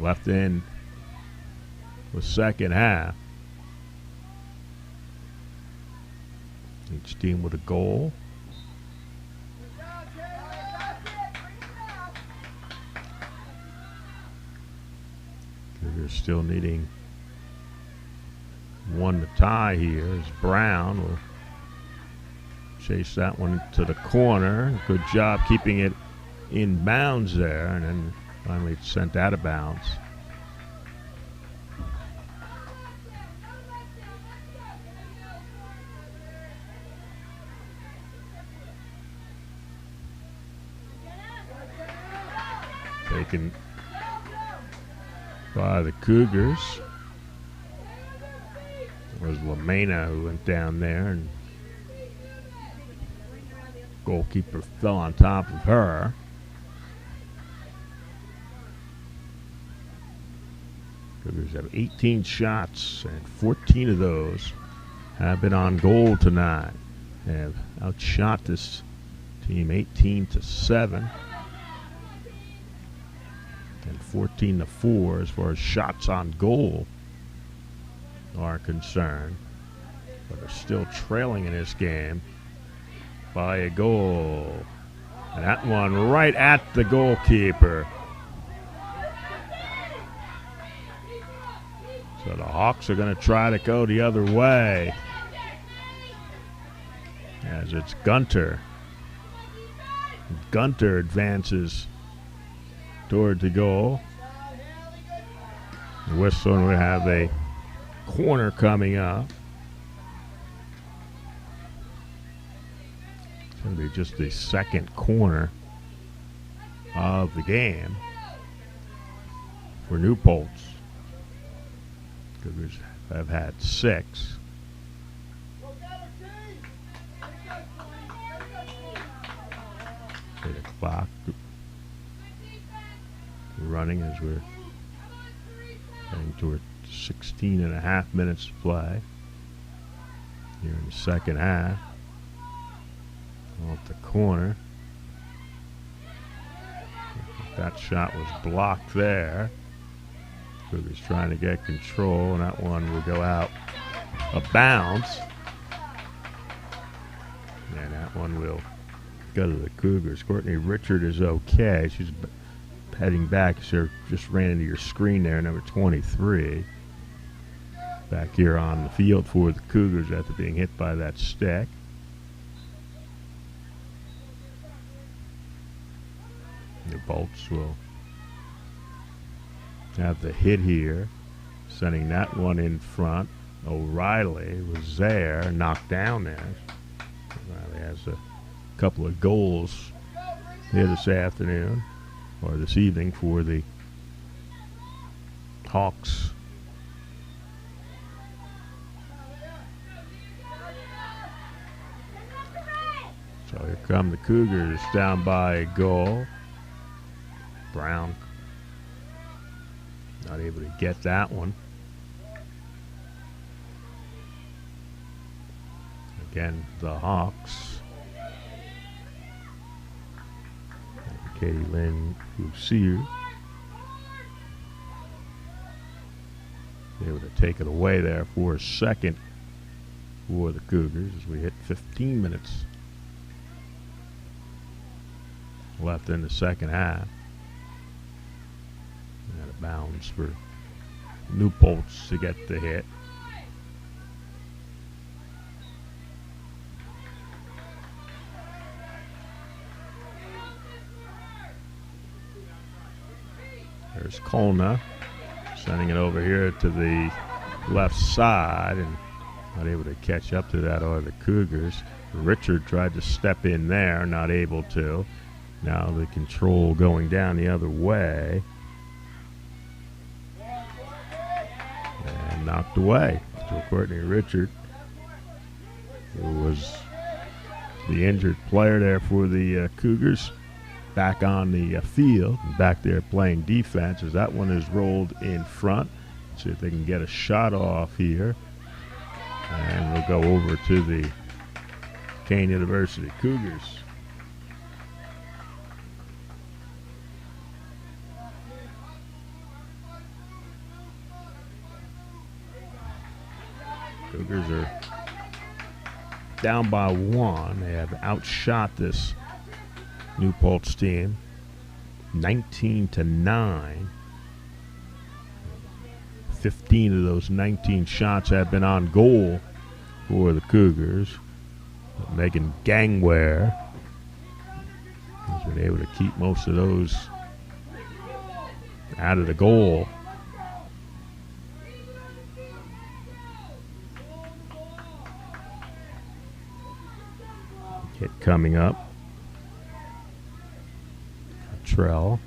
left in the second half. Each team with a goal. They're still needing one to tie here, as Brown will chase that one to the corner. Good job keeping it in bounds there, and then finally it's sent out of bounds. Taken by the Cougars. It was Lamena who went down there, and goalkeeper fell on top of her. Cougars have 18 shots, and 14 of those have been on goal tonight. They have outshot this team 18-7. And 14-4 as far as shots on goal are concerned, but are still trailing in this game by a goal. And that one right at the goalkeeper. So the Hawks are going to try to go the other way, as it's Gunter. Gunter advances toward the goal. The whistle, and we have a corner coming up. It's going to be just the second corner of the game for New Paltz. Cougars have had 6. The clock running as we're heading toward 16.5 minutes to play here in the second half. Off the corner. That shot was blocked there. Cougars trying to get control, and that one will go out of bounds. And that one will go to the Cougars. Courtney Richard is okay. She's heading back. She just ran into your screen there, number 23. back here on the field for the Cougars after being hit by that stick. New Paltz will have the hit here, sending that one in front. O'Reilly was there, knocked down there. O'Reilly has a couple of goals here this afternoon, or this evening, for the Hawks. So here come the Cougars down by a goal. Brown not able to get that one. Again, the Hawks. Katie Lynn Lucier able to take it away there for a second for the Cougars as we hit 15 minutes left in the second half. Out of bounds for New Paltz to get the hit. There's Kolna sending it over here to the left side and not able to catch up to that are the Cougars. Richard tried to step in there, not able to. Now the control going down the other way. And knocked away. So Courtney Richard, who was the injured player there for the Cougars, back on the field, and back there playing defense as that one is rolled in front. See if they can get a shot off here. And we'll go over to the Kean University Cougars. Cougars are down by one. They have outshot this New Paltz team 19-9. 15 of those 19 shots have been on goal for the Cougars. Megan Gangware has been able to keep most of those out of the goal. Hit coming up. Trell.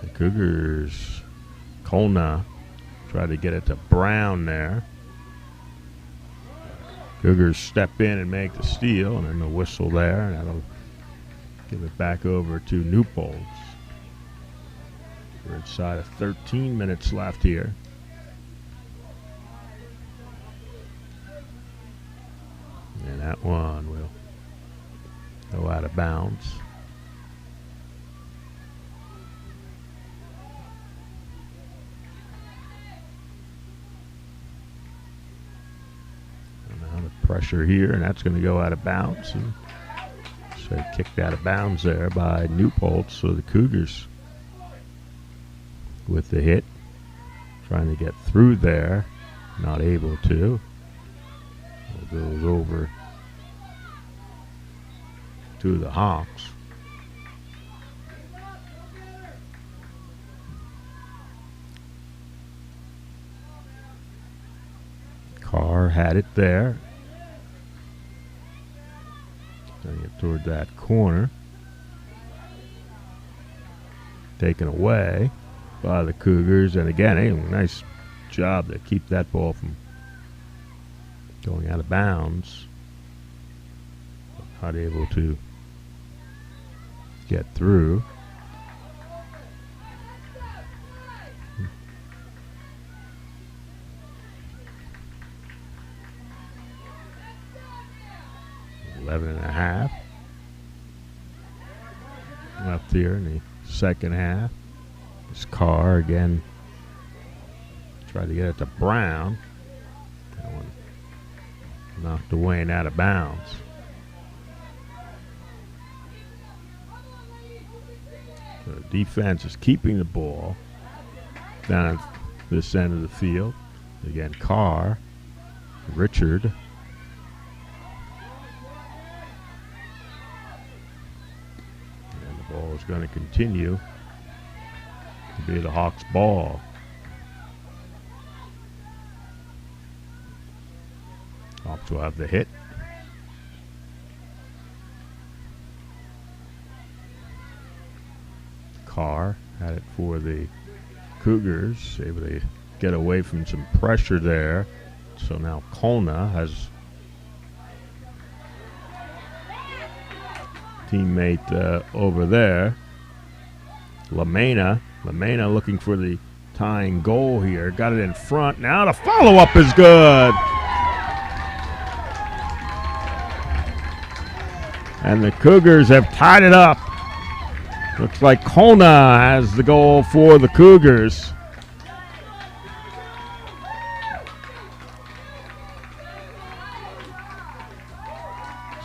The Cougars, Kolna tried to get it to Brown there. Cougars step in and make the steal, and then the whistle there, and that'll give it back over to New Paltz. We're inside of 13 minutes left here. And that one will go out of bounds. Pressure here, and that's going to go out of bounds. And so kicked out of bounds there by New Paltz. So the Cougars with the hit, trying to get through there, not able to. It goes over to the Hawks. Carr had it there. Sending it toward that corner. Taken away by the Cougars. And again, a nice job to keep that ball from going out of bounds. Not able to get through. .5 left here in the second half. This Carr again tried to get it to Brown. That one knocked away and out of bounds. So the defense is keeping the ball down at this end of the field. Again, Carr, Richard. And the ball is going to continue to be the Hawks' ball. Hawks will have the hit. Carr had it for the Cougars, able to get away from some pressure there. So now Kolna has teammate over there. LaMena looking for the tying goal here. Got it in front. Now the follow-up is good. And the Cougars have tied it up. Looks like Kolna has the goal for the Cougars.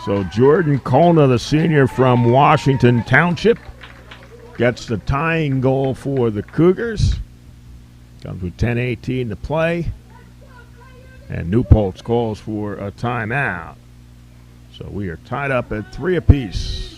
So Jordan Kolna, the senior from Washington Township, gets the tying goal for the Cougars. Comes with 10:18 to play. And New Paltz calls for a timeout. So we are tied up at 3 apiece.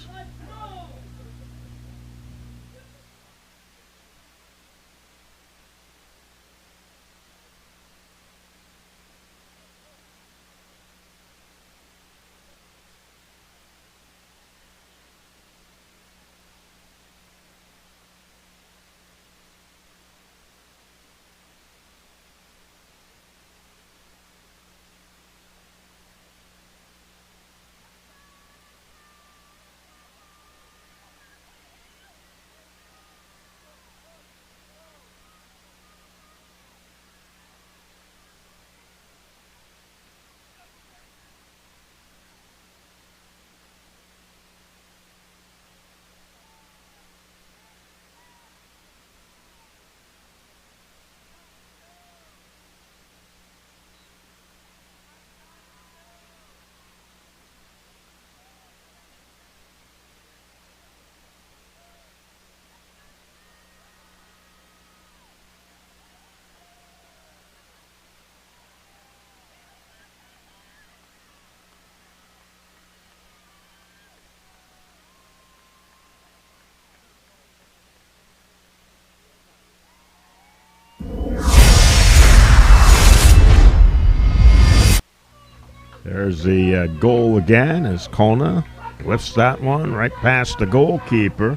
There's the goal again as Kolna lifts that one right past the goalkeeper.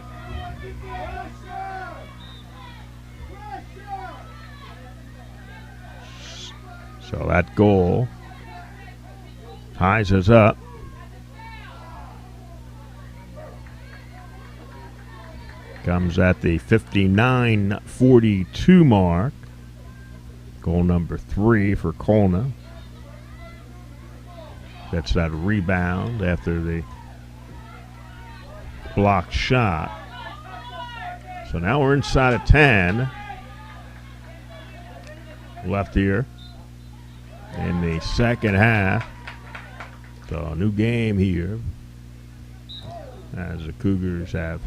So that goal ties us up. Comes at the 59:42 mark. Goal number 3 for Kolna. Gets that rebound after the blocked shot. So now we're inside of 10. Left here in the second half. So a new game here as the Cougars have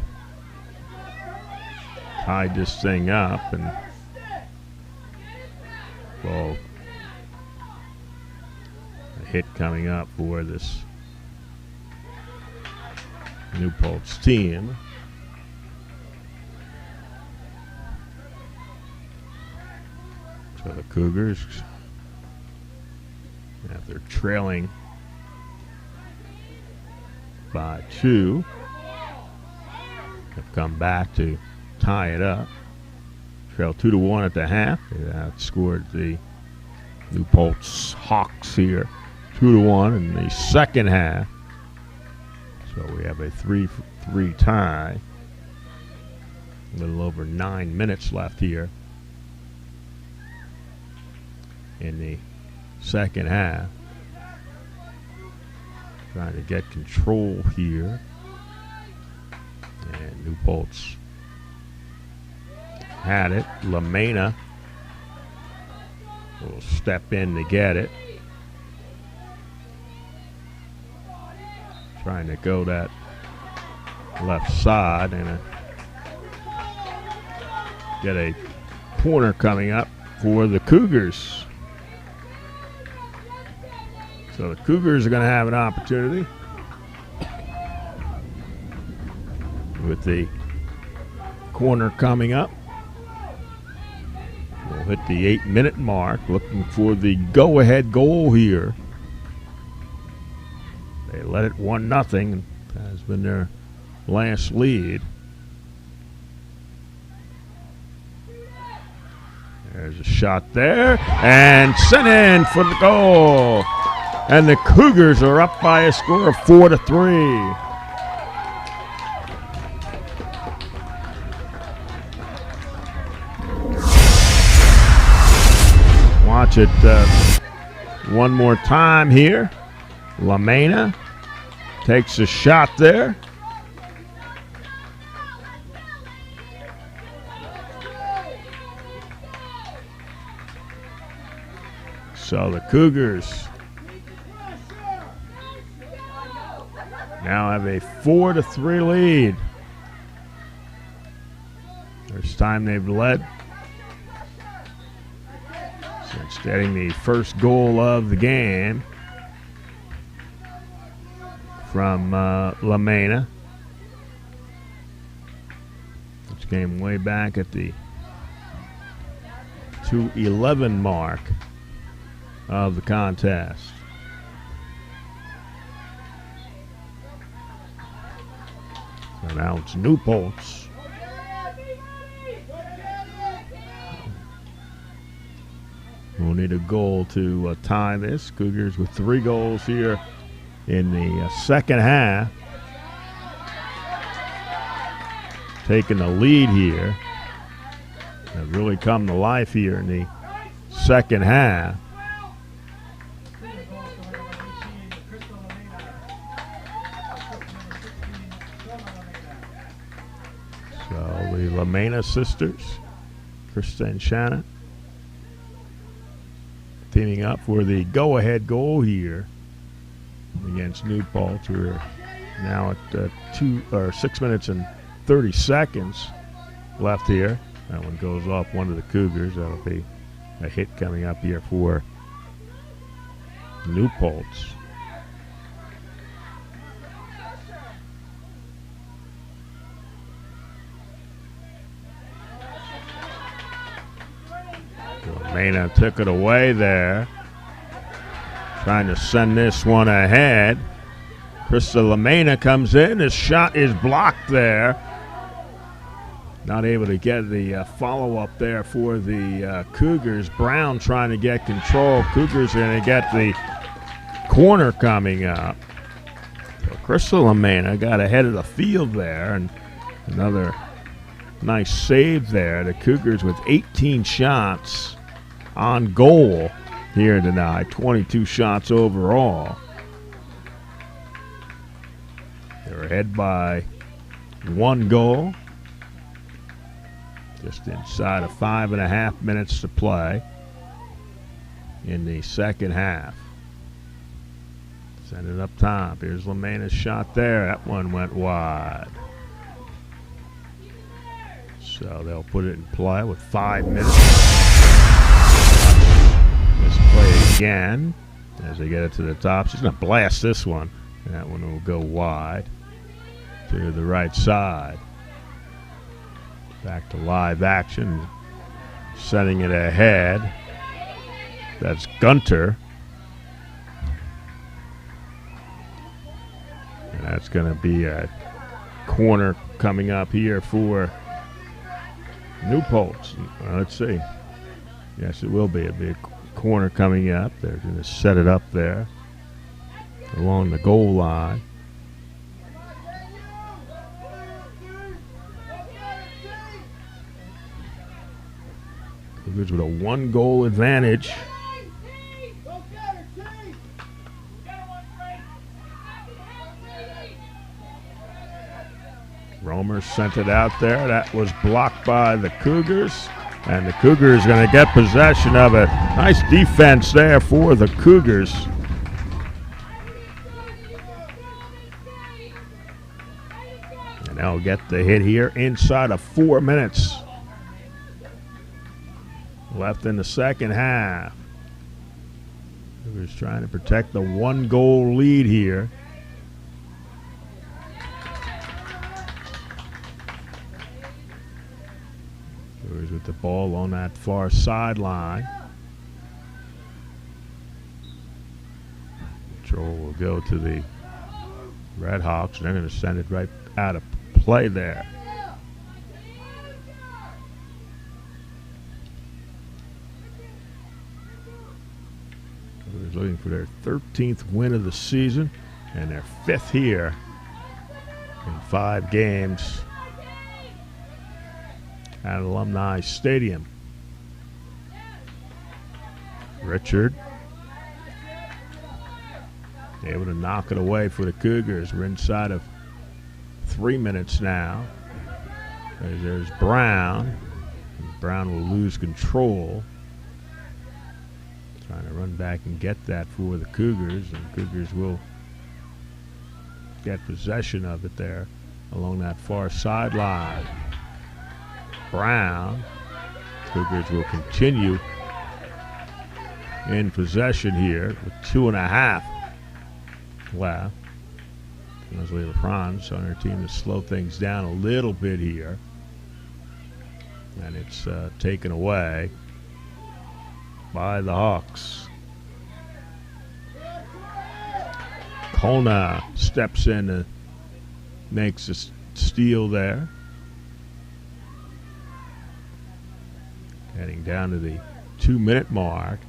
tied this thing up, and well, a hit coming up for this New Paltz team. So the Cougars, after trailing by 2, have come back to tie it up. Trail 2-1 at the half. They outscored the New Paltz Hawks here 2-1 in the second half. So we have a 3-3 tie. A little over 9 minutes left here in the second half. Trying to get control here. And New Paltz had it. LaMena will step in to get it. Trying to go that left side and get a corner coming up for the Cougars. So the Cougars are going to have an opportunity with the corner coming up. We'll hit the 8-minute mark, looking for the go-ahead goal here. They led it 1-0, has been their last lead. There's a shot there, and sent in for the goal. And the Cougars are up by a score of 4-3. Watch it one more time here. LaMena takes a shot there. So the Cougars now have a 4-3 lead. First time they've led since getting the first goal of the game from LaMena. This came way back at the 2:11 mark of the contest. So now it's New Paltz. We'll need a goal to tie this. Cougars with 3 goals here in the second half. Taking the lead here. Have really come to life here in the second half. So the LaMena sisters, Krista and Shanna, teaming up for the go-ahead goal here against New Paltz. We're now at 6 minutes and 30 seconds left here. That one goes off one of the Cougars. That'll be a hit coming up here for New Paltz. LaMena took it away there, trying to send this one ahead. Krista LaMena comes in. His shot is blocked there. Not able to get the follow-up there for the Cougars. Brown trying to get control. Cougars are going to get the corner coming up. So Krista LaMena got ahead of the field there, and another nice save there. The Cougars with 18 shots on goal here tonight, 22 shots overall. They're ahead by 1 goal. Just inside of 5.5 minutes to play in the second half. Send it up top. Here's LaMena's shot there. That one went wide. So they'll put it in play with 5 minutes. Let's play again as they get it to the top. She's going to blast this one. And that one will go wide to the right side. Back to live action. Sending it ahead. That's Gunter. And that's going to be a corner coming up here for New Paltz. Let's see. Yes, it will be a big corner coming up. They're going to set it up there along the goal line. Cougars with a 1-goal advantage. Romer sent it out there. That was blocked by the Cougars. And the Cougars going to get possession of it. Nice defense there for the Cougars. And they'll get the hit here inside of 4 minutes left in the second half. Cougars trying to protect the 1-goal lead here. Cougars with the ball on that far sideline. Control will go to the Red Hawks, and they're going to send it right out of play there. Cougars looking for their 13th win of the season and their 5th here in 5 games at Alumni Stadium. Richard able to knock it away for the Cougars. We're inside of 3 minutes now. There's Brown. Brown will lose control. Trying to run back and get that for the Cougars, and Cougars will get possession of it there along that far sideline. Brown. Cougars will continue in possession here with 2.5 left. Leslie LaFrance on her team to slow things down a little bit here. And it's taken away by the Hawks. Kona steps in and makes a steal there. Heading down to the 2-minute mark.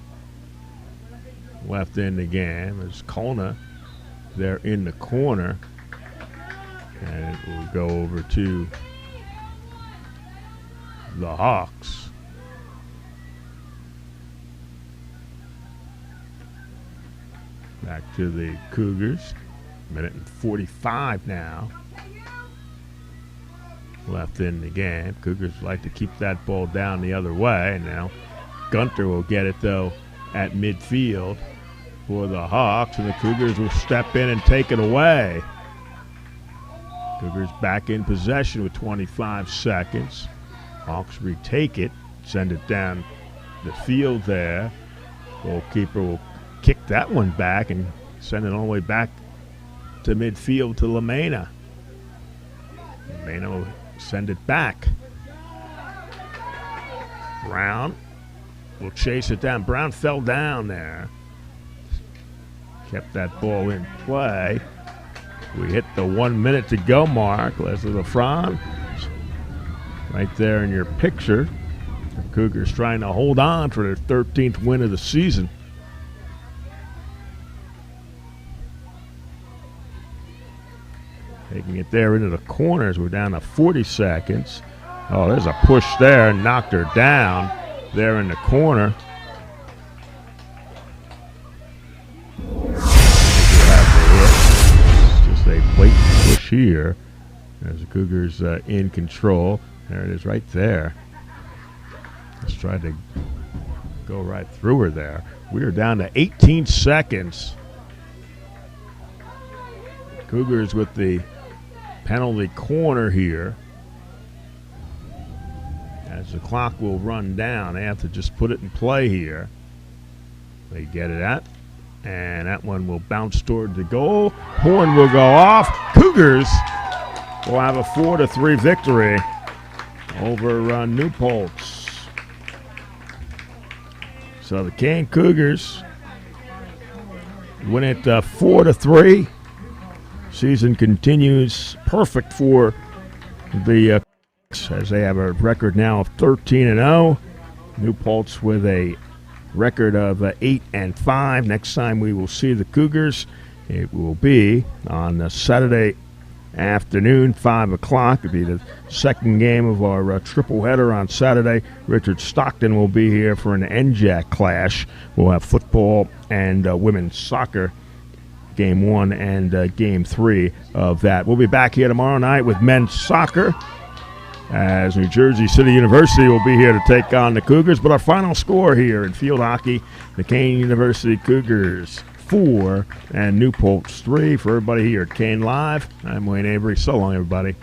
Left in the game is Kona there in the corner. And it will go over to the Hawks. Back to the Cougars. 1:45 now left in the game. Cougars like to keep that ball down the other way. And now Gunter will get it, though, at midfield for the Hawks. And the Cougars will step in and take it away. Cougars back in possession with 25 seconds. Hawks retake it, send it down the field there. Goalkeeper will kick that one back and send it all the way back to midfield to LaMena. LaMena will send it back. Brown will chase it down. Brown fell down there. Kept that ball in play. We hit the 1 minute to go mark. Leslie LaFrance right there in your picture. The Cougars trying to hold on for their 13th win of the season. Taking it there into the corners. We're down to 40 seconds. Oh, there's a push there. Knocked her down there in the corner. Just a blatant push here. As the Cougars in control. There it is right there. Just tried to go right through her there. We are down to 18 seconds. Cougars with the penalty corner here. As the clock will run down, they have to just put it in play here. They get it at, and that one will bounce toward the goal. Horn will go off. Cougars will have a 4-3 victory over New Paltz. So the Kean Cougars win it 4-3. Season continues perfect for the as they have a record now of 13-0. New Paltz with a record of 8-5. Next time we will see the Cougars, it will be on Saturday afternoon, 5 o'clock. It'll be the second game of our triple header on Saturday. Richard Stockton will be here for an NJAC clash. We'll have football and women's soccer, game 1 and game 3 of that. We'll be back here tomorrow night with men's soccer as New Jersey City University will be here to take on the Cougars. But our final score here in field hockey, the Kean University Cougars 4 and New Paltz 3. For everybody here at Kean Live, I'm Wayne Avery. So long, everybody.